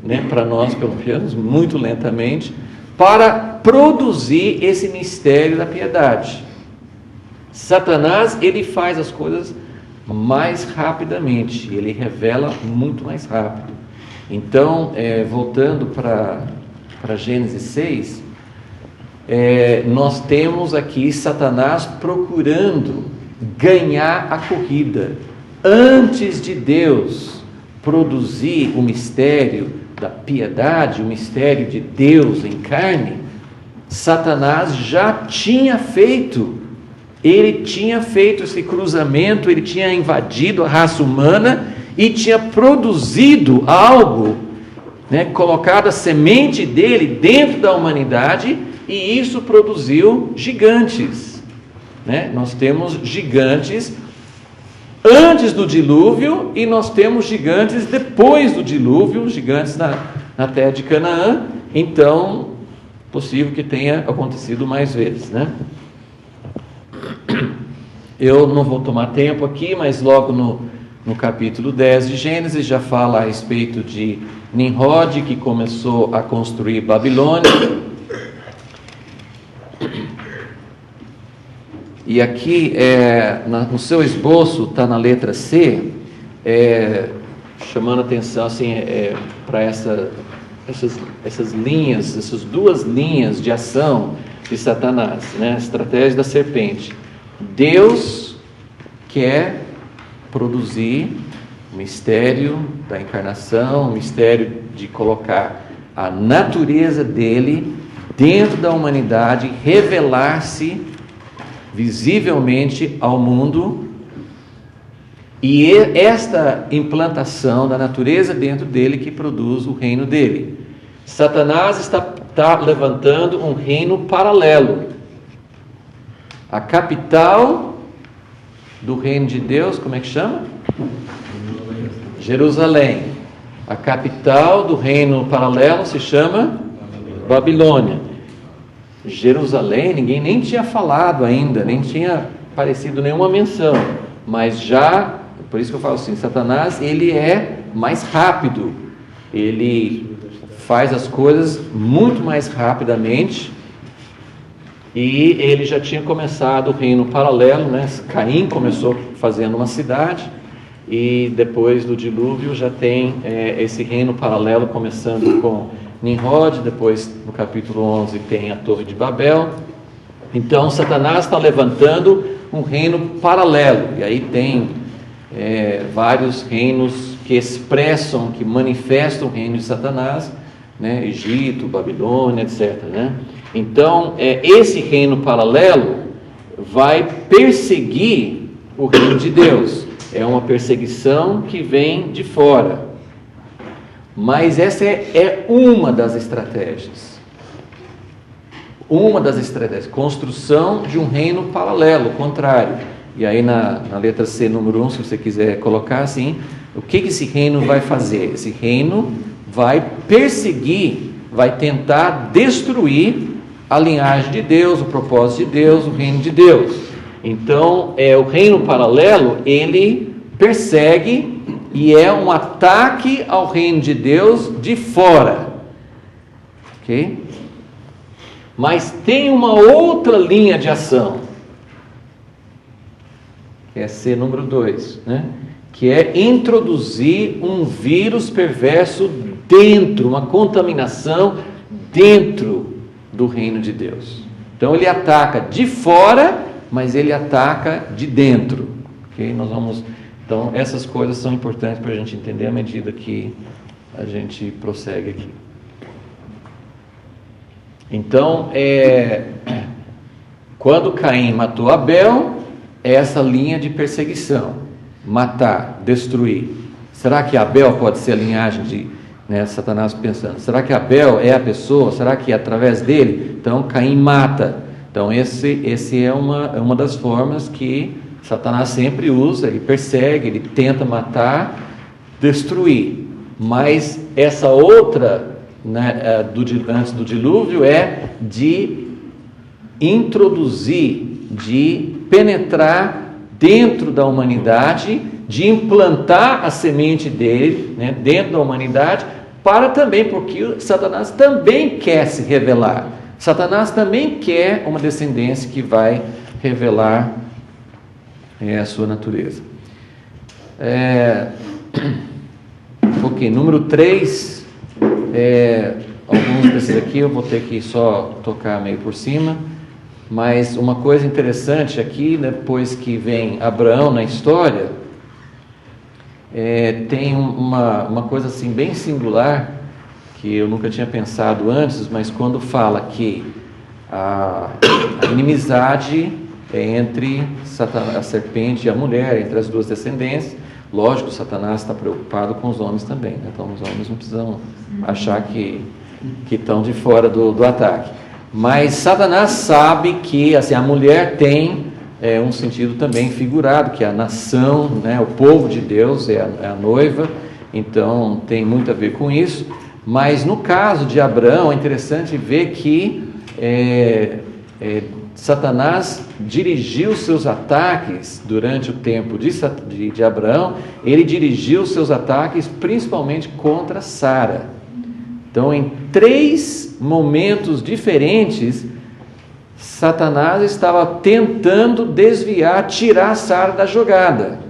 né, para nós pelo menos, muito lentamente, para produzir esse mistério da piedade. Satanás, ele faz as coisas mais rapidamente, ele revela muito mais rápido. Então, voltando para Gênesis 6, nós temos aqui Satanás procurando ganhar a corrida. Antes de Deus produzir o mistério da piedade, o mistério de Deus em carne, Satanás já tinha feito, ele tinha feito esse cruzamento, ele tinha invadido a raça humana e tinha produzido algo, né, colocado a semente dele dentro da humanidade, e isso produziu gigantes, né? Nós temos gigantes antes do dilúvio e nós temos gigantes depois do dilúvio, gigantes na terra de Canaã. Então, possível que tenha acontecido mais vezes, né? Eu não vou tomar tempo aqui, mas logo no capítulo 10 de Gênesis já fala a respeito de Nimrod, que começou a construir Babilônia. E aqui no seu esboço está na letra C, chamando atenção assim, para essas linhas, essas duas linhas de ação de Satanás, né? A estratégia da serpente. Deus quer produzir o mistério da encarnação, o mistério de colocar a natureza dele dentro da humanidade, revelar-se visivelmente ao mundo, e esta implantação da natureza dentro dele que produz o reino dele. Satanás está levantando um reino paralelo. A capital do reino de Deus, como é que chama? Jerusalém. A capital do reino paralelo se chama Babilônia. Jerusalém, ninguém nem tinha falado ainda, nem tinha aparecido nenhuma menção, mas já, por isso que eu falo assim, Satanás, ele é mais rápido, ele faz as coisas muito mais rapidamente, e ele já tinha começado o reino paralelo, né? Caim começou fazendo uma cidade, e depois do dilúvio já tem esse reino paralelo, começando com Nimrod, depois no capítulo 11 tem a Torre de Babel. Então Satanás está levantando um reino paralelo, e aí tem vários reinos que expressam, que manifestam o reino de Satanás, né? Egito, Babilônia, etc., né? Então esse reino paralelo vai perseguir o reino de Deus. É uma perseguição que vem de fora. Mas essa é uma das estratégias. Uma das estratégias. Construção de um reino paralelo, contrário. E aí na letra C, número 1, se você quiser colocar assim, o que esse reino vai fazer? Esse reino vai perseguir, vai tentar destruir a linhagem de Deus, o propósito de Deus, o reino de Deus. Então, o reino paralelo, ele persegue e é um ataque ao reino de Deus de fora. Ok? Mas tem uma outra linha de ação, que é C número 2, né? Que é introduzir um vírus perverso dentro, uma contaminação dentro do reino de Deus. Então ele ataca de fora, mas ele ataca de dentro. Ok? Então essas coisas são importantes para a gente entender à medida que a gente prossegue aqui. Então, quando Caim matou Abel, é essa linha de perseguição: matar, destruir. Será que Abel pode ser a linhagem de, né, Satanás pensando, será que Abel é a pessoa? Será que é através dele? Então Caim mata. Então esse é uma das formas que Satanás sempre usa. Ele persegue, ele tenta matar, destruir. Mas essa outra, né, antes do dilúvio, é de introduzir, de penetrar dentro da humanidade, de implantar a semente dele, né, dentro da humanidade, porque Satanás também quer se revelar. Satanás também quer uma descendência que vai revelar a sua natureza. Ok, número 3, alguns desses aqui eu vou ter que só tocar meio por cima, mas uma coisa interessante aqui, depois que vem Abraão na história, tem uma coisa assim bem singular, que eu nunca tinha pensado antes, mas quando fala que a inimizade é entre a serpente e a mulher, entre as duas descendências. Lógico, Satanás está preocupado com os homens também, né? Então os homens não precisam achar que estão de fora do ataque. Mas Satanás sabe que assim, a mulher tem um sentido também figurado, que é a nação, né? O povo de Deus é a noiva, então tem muito a ver com isso. Mas no caso de Abraão, é interessante ver que Satanás dirigiu seus ataques durante o tempo de Abraão. Ele dirigiu seus ataques principalmente contra Sara. Então, em 3 momentos diferentes, Satanás estava tentando desviar, tirar Sara da jogada.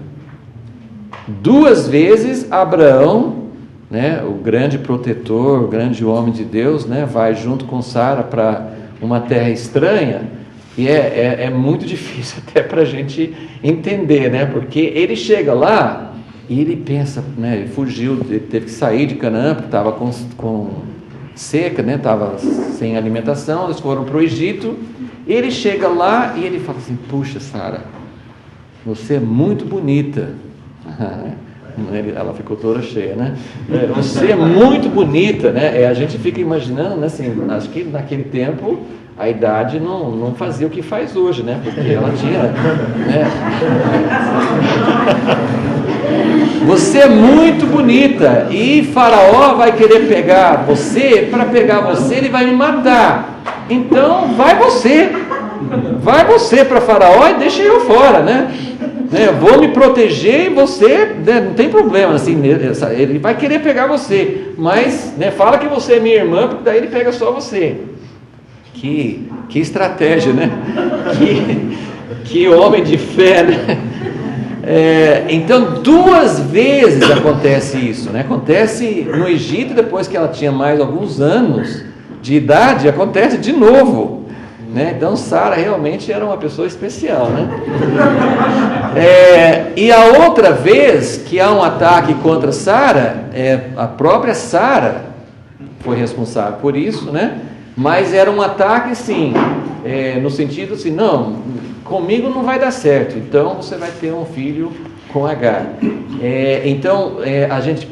2 vezes Abraão, né, o grande protetor, o grande homem de Deus, né, vai junto com Sara para uma terra estranha, e é muito difícil até para a gente entender, né, porque ele chega lá e ele pensa, né, ele fugiu, ele teve que sair de Canaã, porque estava com seca, né, estava sem alimentação, eles foram para o Egito, ele chega lá e ele fala assim: puxa, Sara, você é muito bonita. Ela ficou toda cheia, né? Você é muito bonita, né? A gente fica imaginando, né, assim, acho que naquele tempo a idade não fazia o que faz hoje, né? Porque ela tinha, né? Você é muito bonita e Faraó vai querer pegar você. Para pegar você, ele vai me matar. Então vai você para Faraó e deixa eu fora, né? Eu vou me proteger e você, né, não tem problema, assim, ele vai querer pegar você, mas, né, fala que você é minha irmã, porque daí ele pega só você. Que estratégia, né? Que homem de fé, né? Então 2 vezes acontece isso, né? Acontece no Egito, depois que ela tinha mais alguns anos de idade, acontece de novo, né? Então Sara realmente era uma pessoa especial, né? E a outra vez que há um ataque contra Sara, a própria Sara foi responsável por isso, né? Mas era um ataque assim, no sentido assim: não, comigo não vai dar certo, então você vai ter um filho com Agar. Então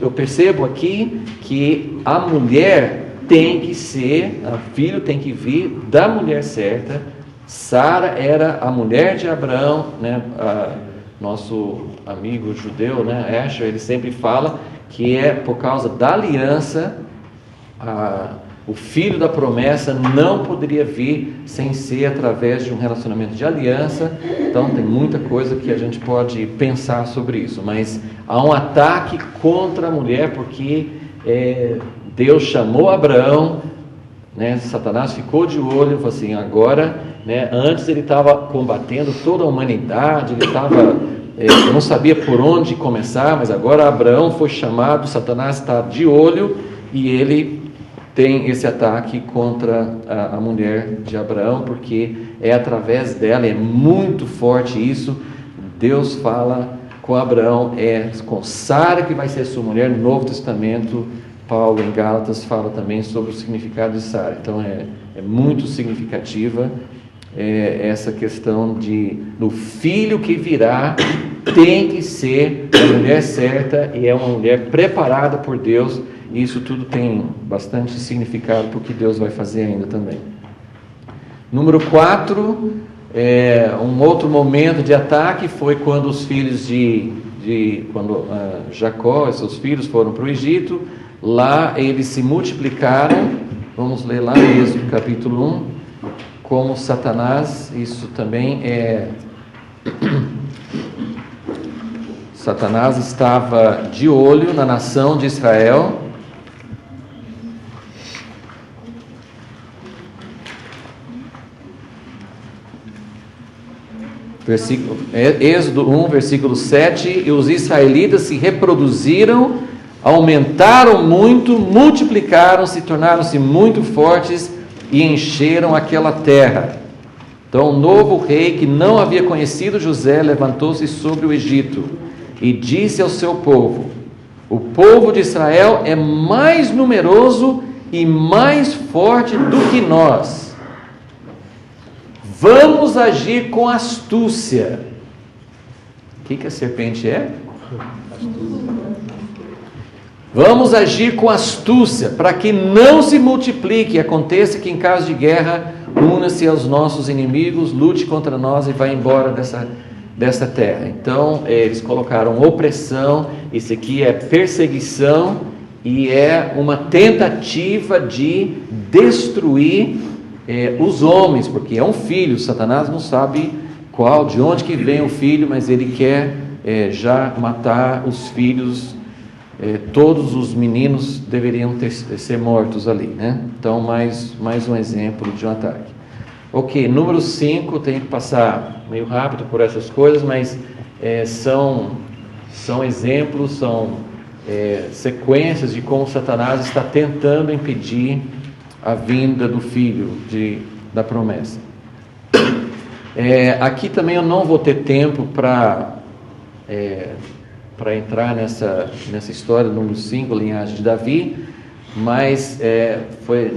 eu percebo aqui que a mulher tem que ser, o filho tem que vir da mulher certa. Sara era a mulher de Abraão, né? Nosso amigo judeu, né, Asher, ele sempre fala que é por causa da aliança, o filho da promessa não poderia vir sem ser através de um relacionamento de aliança. Então tem muita coisa que a gente pode pensar sobre isso, mas há um ataque contra a mulher porque Deus chamou Abraão, né, Satanás ficou de olho e falou assim: agora, né, antes ele estava combatendo toda a humanidade, ele estava, não sabia por onde começar, mas agora Abraão foi chamado, Satanás está de olho e ele tem esse ataque contra a mulher de Abraão, porque é através dela, é muito forte isso. Deus fala com Abraão, com Sara que vai ser sua mulher. No Novo Testamento, Paulo em Gálatas fala também sobre o significado de Sara. Então é muito significativa essa questão do filho que virá tem que ser a mulher certa e é uma mulher preparada por Deus. E isso tudo tem bastante significado para o que Deus vai fazer ainda também. Número 4, um outro momento de ataque foi quando os filhos quando Jacó e seus filhos foram para o Egito. Lá eles se multiplicaram. Vamos ler lá em Êxodo capítulo 1, como Satanás, isso também Satanás estava de olho na nação de Israel. Êxodo 1, versículo 7: e os israelitas se reproduziram, aumentaram muito, multiplicaram-se, tornaram-se muito fortes e encheram aquela terra. Então o novo rei, que não havia conhecido José, levantou-se sobre o Egito e disse ao seu povo: o povo de Israel é mais numeroso e mais forte do que nós. Vamos agir com astúcia. O que a serpente é? Vamos agir com astúcia, para que não se multiplique. Aconteça que em caso de guerra, una-se aos nossos inimigos, lute contra nós e vá embora dessa terra. Então, eles colocaram opressão. Isso aqui é perseguição e é uma tentativa de destruir os homens, porque é um filho. Satanás não sabe de onde que vem o filho, mas ele quer já matar os filhos. Todos os meninos deveriam ser mortos ali, né? Então mais um exemplo de um ataque. Ok, número 5, tem que passar meio rápido por essas coisas, mas são são exemplos, são sequências de como Satanás está tentando impedir a vinda do Filho da promessa. Aqui também eu não vou ter tempo para entrar nessa história, número 5, linhagem de Davi, mas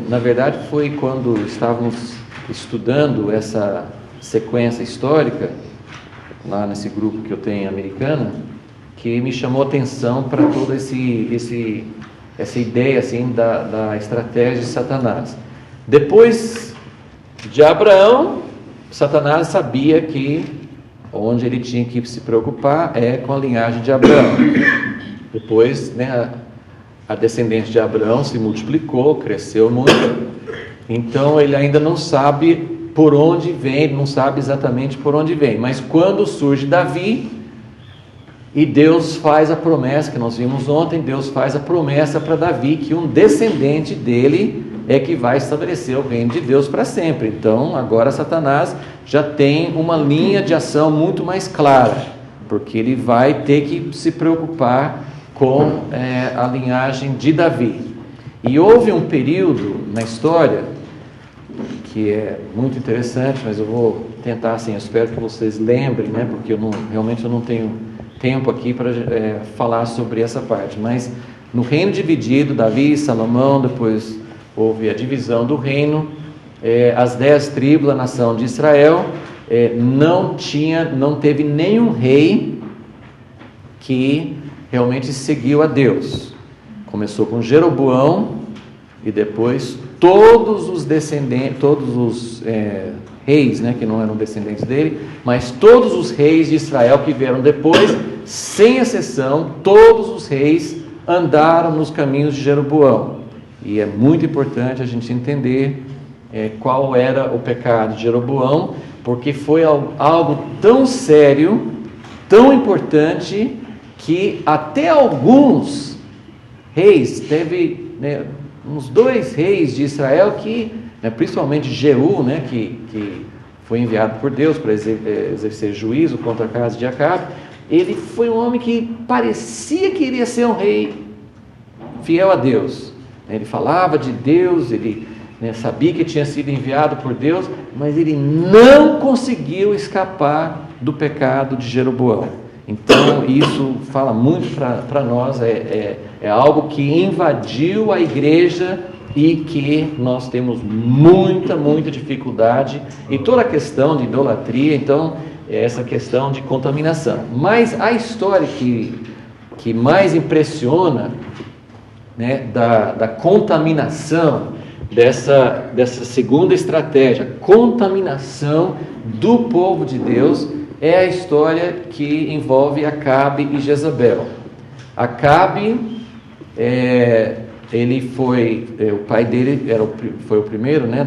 na verdade foi quando estávamos estudando essa sequência histórica, lá nesse grupo que eu tenho em Americana, que me chamou a atenção para toda essa ideia assim, da estratégia de Satanás. Depois de Abraão, Satanás sabia que onde ele tinha que se preocupar com a linhagem de Abraão. Depois, né, a descendência de Abraão se multiplicou, cresceu muito, então ele ainda não sabe por onde vem, não sabe exatamente por onde vem, mas quando surge Davi, e Deus faz a promessa, que nós vimos ontem, Deus faz a promessa para Davi, que um descendente dele é que vai estabelecer o reino de Deus para sempre. Então agora Satanás já tem uma linha de ação muito mais clara, porque ele vai ter que se preocupar com a linhagem de Davi. E houve um período na história que é muito interessante, mas eu vou tentar assim, eu espero que vocês lembrem, né, porque realmente eu não tenho tempo aqui para falar sobre essa parte, mas no reino dividido, Davi e Salomão, depois houve a divisão do reino, as 10 tribos da nação de Israel, não teve nenhum rei que realmente seguiu a Deus. Começou com Jeroboão e depois todos os descendentes, todos os reis, né, que não eram descendentes dele, mas todos os reis de Israel que vieram depois, sem exceção, todos os reis andaram nos caminhos de Jeroboão. E é muito importante a gente entender qual era o pecado de Jeroboão, porque foi algo tão sério, tão importante, que até alguns reis, teve uns 2 reis de Israel que, principalmente Jeú, né, que foi enviado por Deus para exercer juízo contra a casa de Acabe, ele foi um homem que parecia que iria ser um rei fiel a Deus. Ele falava de Deus, ele sabia que tinha sido enviado por Deus, mas ele não conseguiu escapar do pecado de Jeroboão. Então isso fala muito para nós, é algo que invadiu a igreja e que nós temos muita dificuldade, e toda a questão de idolatria, então essa questão de contaminação. Mas a história que mais impressiona, né, da contaminação, dessa segunda estratégia, contaminação do povo de Deus, é a história que envolve Acabe e Jezabel. Acabe, ele foi, o pai dele foi o primeiro, né,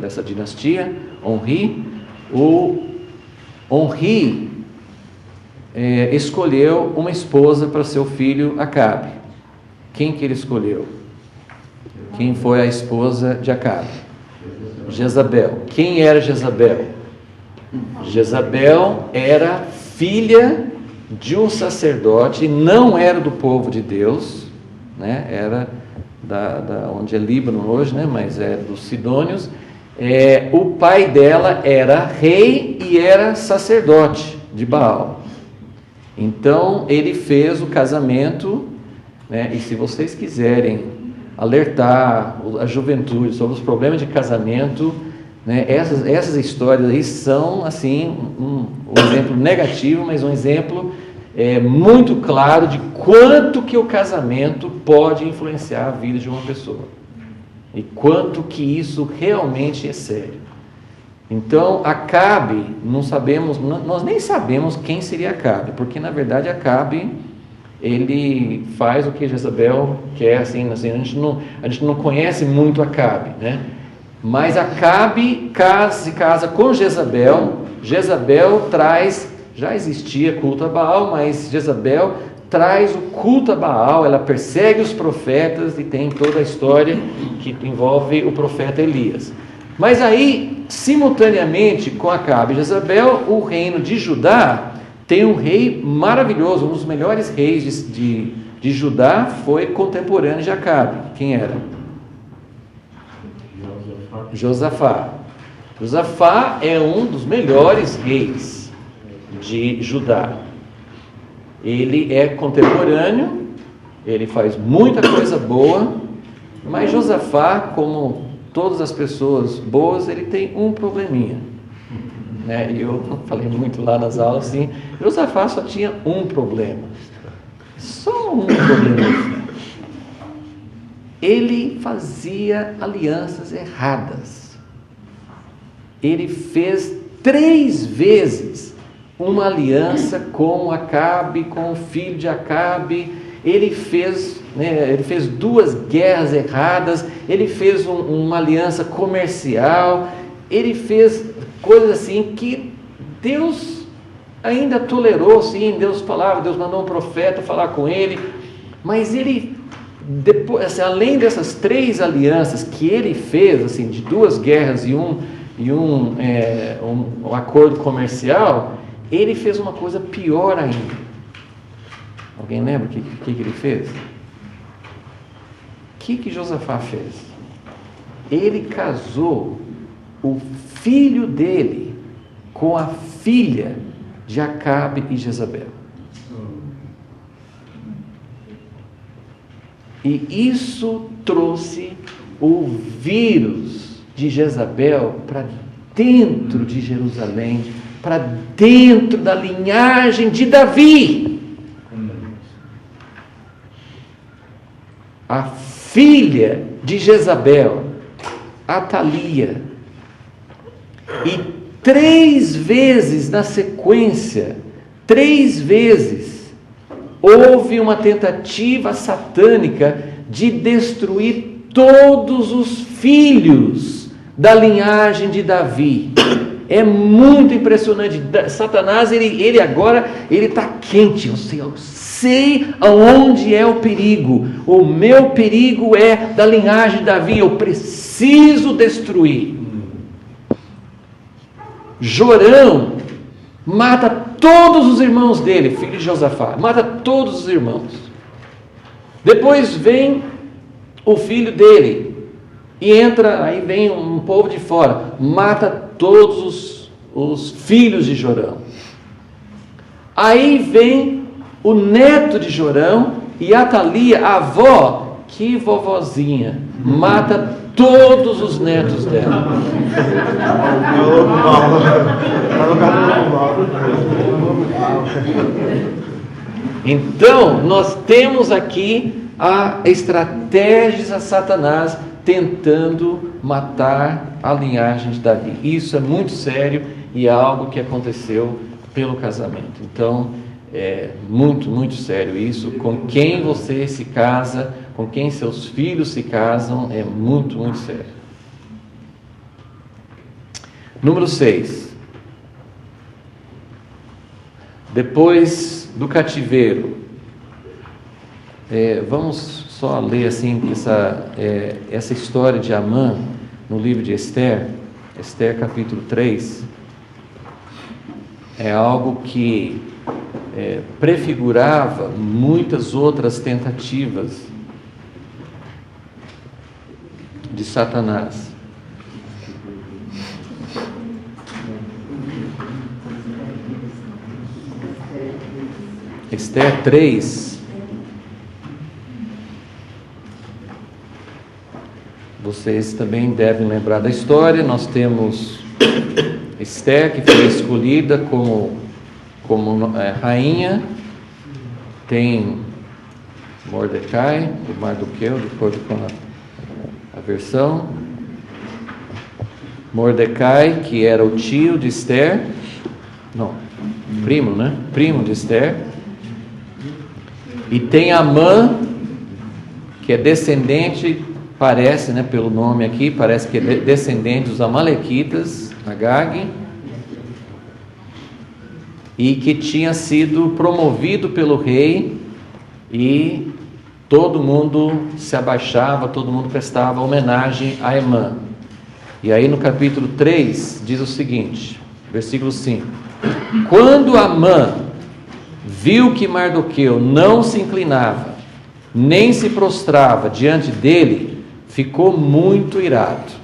dessa dinastia, Onri. O Onri escolheu uma esposa para seu filho Acabe. Quem que ele escolheu? Quem foi a esposa de Acabe? Jezabel. Quem era Jezabel? Jezabel era filha de um sacerdote, não era do povo de Deus, né? Era da onde é Líbano hoje, né? Mas é dos Sidônios. O pai dela era rei e era sacerdote de Baal. Então ele fez o casamento, né? E se vocês quiserem alertar a juventude sobre os problemas de casamento, né, essas histórias aí são assim um exemplo negativo, mas um exemplo muito claro de quanto que o casamento pode influenciar a vida de uma pessoa e quanto que isso realmente é sério. Então Acabe, nós nem sabemos quem seria Acabe, porque na verdade Acabe, ele faz o que Jezabel quer, assim, a gente não conhece muito Acabe, né? Mas Acabe se casa com Jezabel. Jezabel traz, já existia culto a Baal, mas Jezabel traz o culto a Baal, ela persegue os profetas e tem toda a história que envolve o profeta Elias. Mas aí, simultaneamente com Acabe e Jezabel, o reino de Judá tem um rei maravilhoso, um dos melhores reis de Judá, foi contemporâneo de Acabe. Quem era? Josafá. Josafá é um dos melhores reis de Judá. Ele é contemporâneo, ele faz muita coisa boa, mas Josafá, como todas as pessoas boas, ele tem um probleminha, né? Eu falei muito lá nas aulas assim, Josafá só tinha um problema, só um problema. Ele fazia alianças erradas. Ele fez 3 vezes uma aliança com Acabe, com o filho de Acabe. Ele fez 2 guerras erradas. Ele fez uma aliança comercial. Ele fez coisas assim que Deus ainda tolerou. Sim, Deus falava, Deus mandou um profeta falar com ele, mas ele depois, assim, além dessas 3 alianças que ele fez, assim, de 2 guerras e um acordo comercial, ele fez uma coisa pior ainda. Alguém lembra o que ele fez? O que Josafá fez? Ele casou o filho dele com a filha de Acabe e Jezabel. E isso trouxe o vírus de Jezabel para dentro de Jerusalém, para dentro da linhagem de Davi. A filha de Jezabel, Atalia. E 3 vezes na sequência, 3 vezes, houve uma tentativa satânica de destruir todos os filhos da linhagem de Davi. É muito impressionante. Satanás, ele agora está quente. Eu sei aonde é o perigo. O meu perigo é da linhagem de Davi. Eu preciso destruir. Jorão mata todos os irmãos dele, filho de Josafá, mata todos os irmãos. Depois vem o filho dele e entra, aí vem um povo de fora, mata todos os filhos de Jorão. Aí vem o neto de Jorão e Atalia, a avó, que vovozinha, mata todos os netos dela. Então, nós temos aqui a estratégia de Satanás tentando matar a linhagem de Davi. Isso é muito sério e é algo que aconteceu pelo casamento. Então, é muito, muito sério isso. Com quem você se casa, com quem seus filhos se casam, é muito, muito sério. Número 6. Depois do cativeiro, vamos só ler assim essa história de Amã no livro de Esther, Esther capítulo 3. É algo que prefigurava muitas outras tentativas de Satanás. Esther 3. Vocês também devem lembrar da história. Nós temos Esther, que foi escolhida como rainha. Tem Mordecai, o Mardoqueu, de acordo com a versão. Mordecai, que era o tio de Esther. Não, primo, né? Primo de Esther. E tem Amã, que é descendente, parece, né, pelo nome aqui, parece que é descendente dos Amalequitas, Agag, e que tinha sido promovido pelo rei, e todo mundo se abaixava, todo mundo prestava homenagem a Amã. E aí no capítulo 3 diz o seguinte, versículo 5: quando Amã viu que Mardoqueu não se inclinava, nem se prostrava diante dele, ficou muito irado.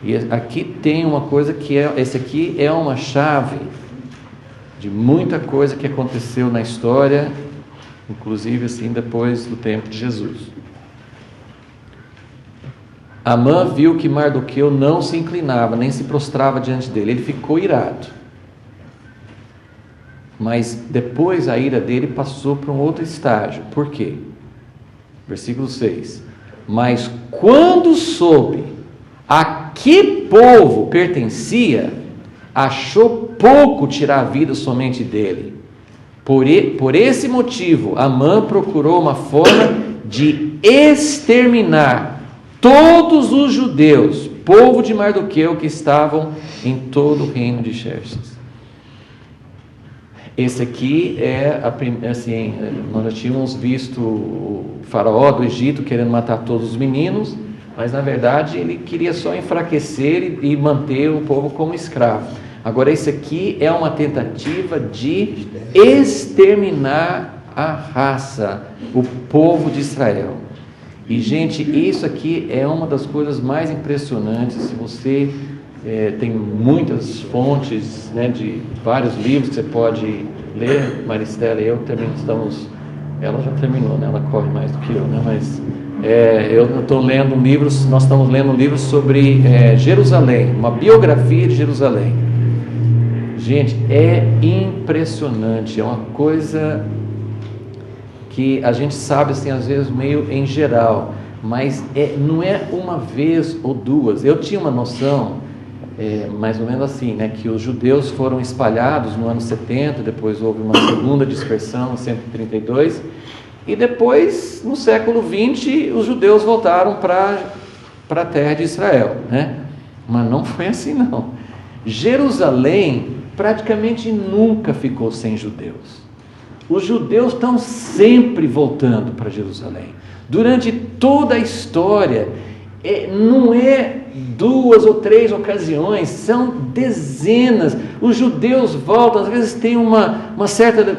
E aqui tem uma coisa esse aqui é uma chave de muita coisa que aconteceu na história, inclusive assim depois do tempo de Jesus. Amã viu que Mardoqueu não se inclinava, nem se prostrava diante dele. Ele ficou irado. Mas depois a ira dele passou para um outro estágio. Por quê? Versículo 6. Mas quando soube a que povo pertencia, achou pouco tirar a vida somente dele. Por esse motivo, Amã procurou uma forma de exterminar todos os judeus, povo de Mardoqueu, que estavam em todo o reino de Xerxes. Esse aqui assim, nós já tínhamos visto o faraó do Egito querendo matar todos os meninos, mas na verdade ele queria só enfraquecer e manter o povo como escravo. Agora esse aqui é uma tentativa de exterminar a raça, o povo de Israel. E gente, isso aqui é uma das coisas mais impressionantes. Se você tem muitas fontes, né, de vários livros que você pode ler, Maristela e eu também estamos, ela já terminou, né, ela corre mais do que eu, né, mas eu estou lendo livros, nós estamos lendo um livro sobre Jerusalém, uma biografia de Jerusalém. Gente, é impressionante, é uma coisa que a gente sabe assim, às vezes meio em geral, mas não é uma vez ou duas. Eu tinha uma noção, mais ou menos assim, né, que os judeus foram espalhados no ano 70, depois houve uma segunda dispersão em 132, e depois, no século 20, os judeus voltaram para a terra de Israel, né? Mas não foi assim não. Jerusalém praticamente nunca ficou sem judeus. Os judeus estão sempre voltando para Jerusalém. Durante toda a história, não é 2 ou 3 ocasiões, são dezenas. Os judeus voltam, às vezes tem uma certa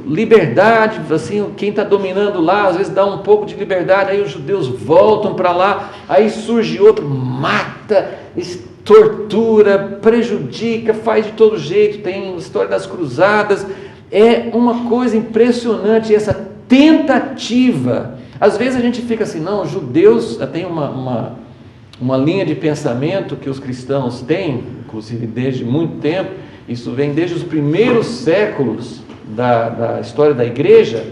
liberdade, assim, quem está dominando lá, às vezes dá um pouco de liberdade, aí os judeus voltam para lá, aí surge outro, mata, tortura, prejudica, faz de todo jeito, tem a história das cruzadas. É uma coisa impressionante essa tentativa. Às vezes a gente fica assim, não, os judeus, tem uma linha de pensamento que os cristãos têm, inclusive desde muito tempo, isso vem desde os primeiros séculos da história da igreja,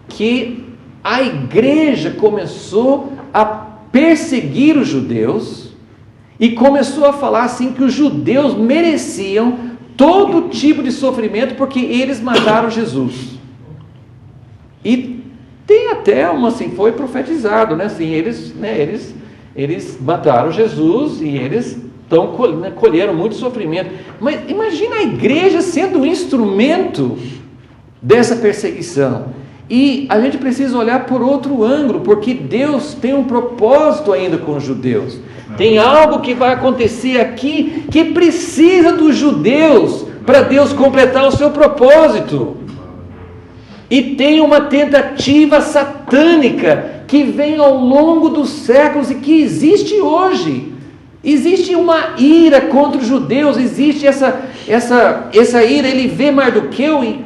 que a igreja começou a perseguir os judeus e começou a falar assim que os judeus mereciam todo tipo de sofrimento porque eles mataram Jesus. E tem até assim, foi profetizado, né? Assim, eles mataram Jesus e eles colheram muito sofrimento. Mas imagina a igreja sendo um instrumento dessa perseguição. E a gente precisa olhar por outro ângulo, porque Deus tem um propósito ainda com os judeus. Tem algo que vai acontecer aqui que precisa dos judeus para Deus completar o seu propósito. E tem uma tentativa satânica que vem ao longo dos séculos e que existe hoje. Existe uma ira contra os judeus, existe essa ira. Ele vê Mardoqueu e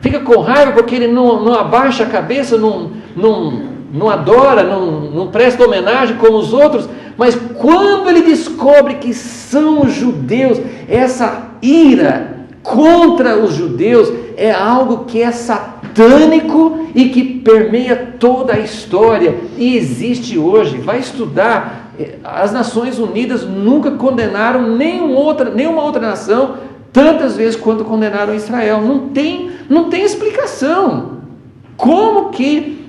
fica com raiva porque ele não abaixa a cabeça, não adora, não presta homenagem como os outros. Mas quando ele descobre que são os judeus, essa ira contra os judeus é algo que é satânico e que permeia toda a história e existe hoje. Vai estudar, as Nações Unidas nunca condenaram nenhuma outra nação tantas vezes quanto condenaram Israel. Não tem explicação. Como que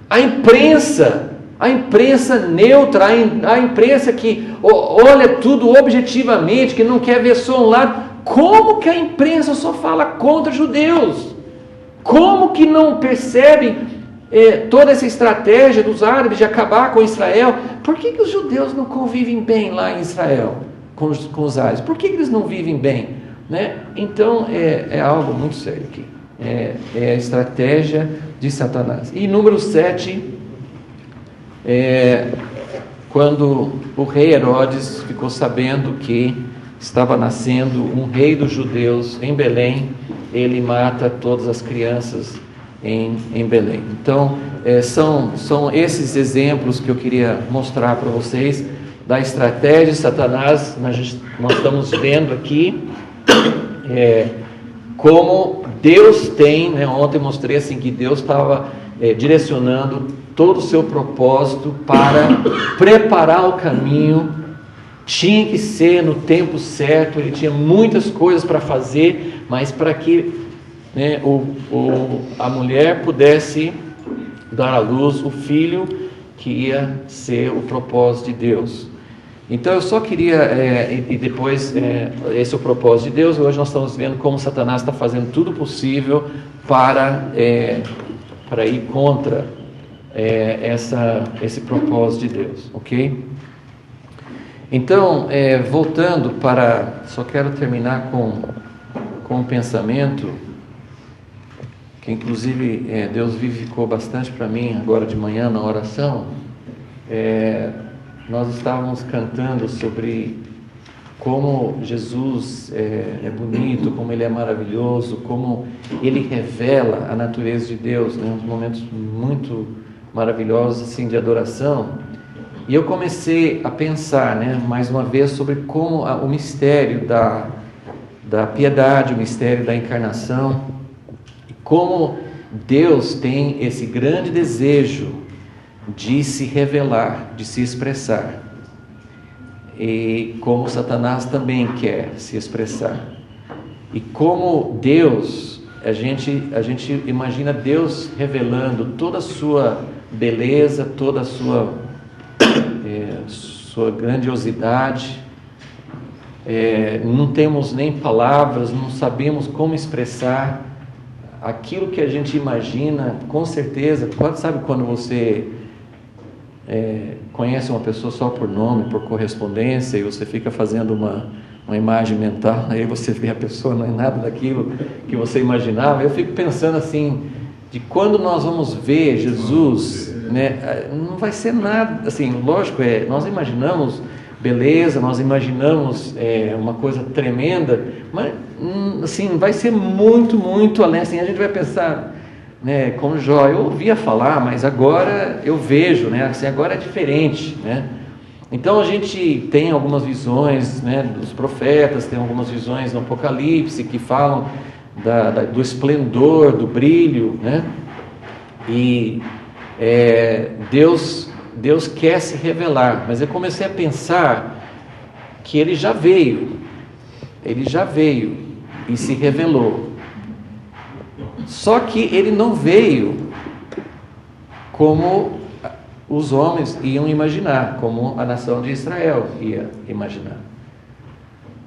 a imprensa neutra, a imprensa que olha tudo objetivamente, que não quer ver só um lado, como que a imprensa só fala contra judeus? Como que não percebem toda essa estratégia dos árabes de acabar com Israel? Por que os judeus não convivem bem lá em Israel com os árabes? Por que eles não vivem bem? né? Então é algo muito sério aqui. É a estratégia de Satanás. E número 7, quando o rei Herodes ficou sabendo que estava nascendo um rei dos judeus em Belém, ele mata todas as crianças em Belém. Então, são esses exemplos que eu queria mostrar para vocês da estratégia de Satanás. Nós estamos vendo aqui como Deus tem, né? Ontem eu mostrei assim que Deus estava direcionando todo o seu propósito para preparar o caminho. Tinha que ser no tempo certo, ele tinha muitas coisas para fazer, mas para que, né, a mulher pudesse dar à luz o filho que ia ser o propósito de Deus. Então eu só queria, e depois, esse é o propósito de Deus. Hoje nós estamos vendo como Satanás está fazendo tudo possível para ir contra esse propósito de Deus, ok? Então, voltando só quero terminar com um pensamento que inclusive Deus vivificou bastante para mim agora de manhã na oração. Nós estávamos cantando sobre como Jesus é bonito, como Ele é maravilhoso, como Ele revela a natureza de Deus, né? Uns momentos muito maravilhosos assim de adoração. E eu comecei a pensar, né, mais uma vez sobre como o mistério da piedade, o mistério da encarnação, e como Deus tem esse grande desejo de se revelar, de se expressar, e como Satanás também quer se expressar. E como Deus, a gente imagina Deus revelando toda a sua beleza, toda a sua grandiosidade. Não temos nem palavras, não sabemos como expressar aquilo que a gente imagina. Com certeza, sabe quando você conhece uma pessoa só por nome, por correspondência, e você fica fazendo uma imagem mental, aí você vê a pessoa, não é nada daquilo que você imaginava. Eu fico pensando assim, de quando nós vamos ver Jesus, né, não vai ser nada, assim, lógico, nós imaginamos beleza, nós imaginamos uma coisa tremenda, mas assim, vai ser muito, muito além. Assim, a gente vai pensar, né, como Jó, eu ouvia falar, mas agora eu vejo, né, assim, agora é diferente, né? Então a gente tem algumas visões, né, dos profetas, tem algumas visões no Apocalipse que falam do esplendor, do brilho, né? E Deus quer se revelar, mas eu comecei a pensar que Ele já veio e se revelou, só que Ele não veio como os homens iam imaginar, como a nação de Israel ia imaginar,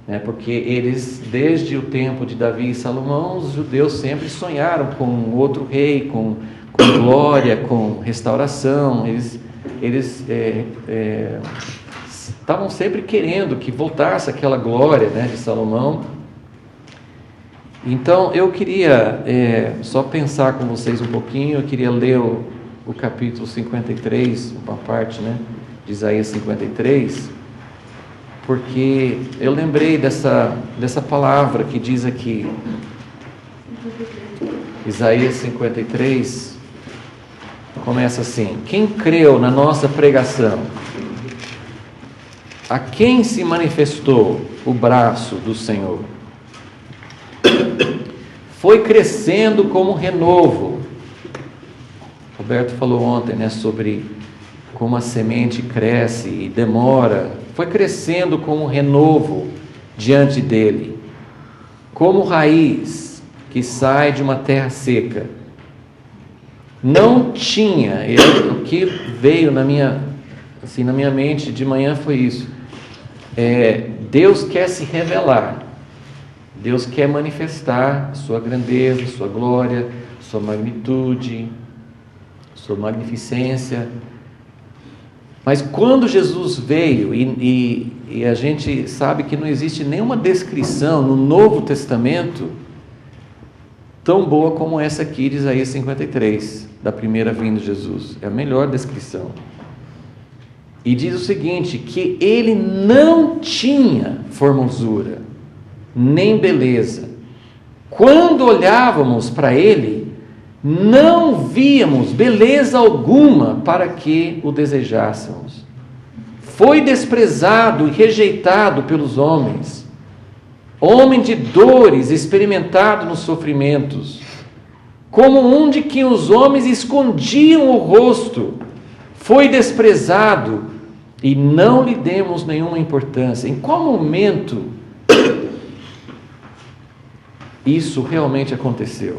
né? Porque eles, desde o tempo de Davi e Salomão, os judeus sempre sonharam com outro rei, com glória, com restauração. Eles estavam sempre querendo que voltasse aquela glória, né, de Salomão. Então eu queria só pensar com vocês um pouquinho. Eu queria ler o capítulo 53, uma parte, né, de Isaías 53, porque eu lembrei dessa palavra que diz aqui, Isaías 53, começa assim: quem creu na nossa pregação? A quem se manifestou o braço do Senhor? Foi crescendo como renovo. Roberto falou ontem, né, sobre como a semente cresce e demora. Foi crescendo como renovo diante dele, como raiz que sai de uma terra seca. Não tinha, o que veio na minha mente de manhã foi isso. Deus quer se revelar, Deus quer manifestar sua grandeza, sua glória, sua magnitude, sua magnificência, Mas quando Jesus veio, e a gente sabe que não existe nenhuma descrição no Novo Testamento tão boa como essa aqui de Isaías 53, da primeira vinda de Jesus. É a melhor descrição. E diz o seguinte, que ele não tinha formosura, nem beleza. Quando olhávamos para ele, não víamos beleza alguma para que o desejássemos. Foi desprezado e rejeitado pelos homens, homem de dores, experimentado nos sofrimentos, como um de quem os homens escondiam o rosto. Foi desprezado e não lhe demos nenhuma importância. Em qual momento isso realmente aconteceu?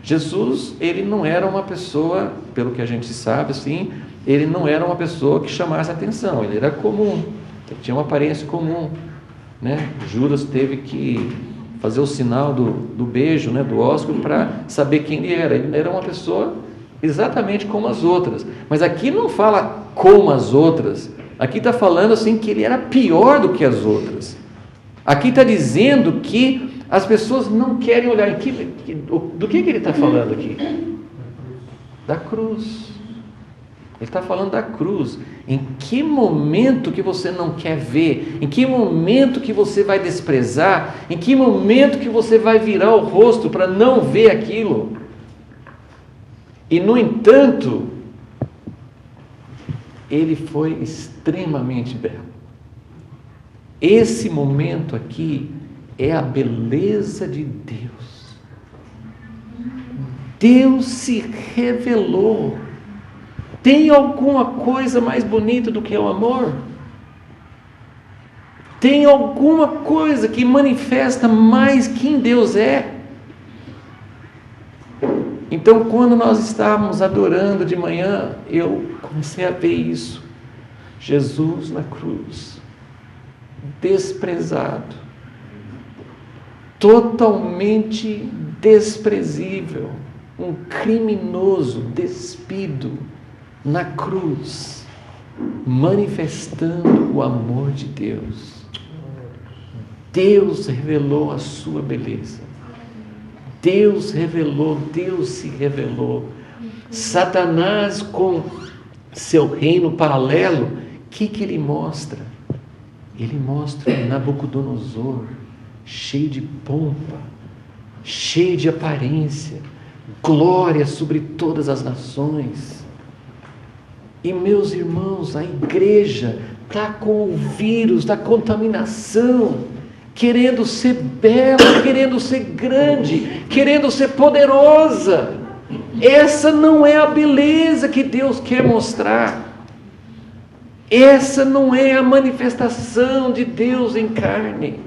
Jesus, ele não era uma pessoa, pelo que a gente sabe, assim, ele não era uma pessoa que chamasse atenção, ele era comum, ele tinha uma aparência comum, né? Judas teve que fazer o sinal do beijo, né, do ósculo, para saber quem ele era uma pessoa exatamente como as outras, mas aqui não fala como as outras, aqui está falando assim que ele era pior do que as outras, aqui está dizendo que as pessoas não querem olhar. Do que ele está falando aqui? Da cruz. Ele está falando da cruz. Em que momento que você não quer ver? Em que momento que você vai desprezar? Em que momento que você vai virar o rosto para não ver aquilo? E no entanto, ele foi extremamente belo. Esse momento aqui é a beleza de Deus. Deus se revelou. Tem alguma coisa mais bonita do que o amor? Tem alguma coisa que manifesta mais quem Deus é? Então, quando nós estávamos adorando de manhã, eu comecei a ver isso. Jesus na cruz, desprezado, totalmente desprezível, um criminoso despido na cruz, manifestando o amor de Deus. Deus revelou a sua beleza. Deus revelou, Deus se revelou. Satanás, com seu reino paralelo, o que ele mostra? Ele mostra Nabucodonosor, cheio de pompa, cheio de aparência, glória sobre todas as nações. E meus irmãos, a igreja está com o vírus da contaminação, querendo ser bela, querendo ser grande, querendo ser poderosa. Essa não é a beleza que Deus quer mostrar. Essa não é a manifestação de Deus em carne.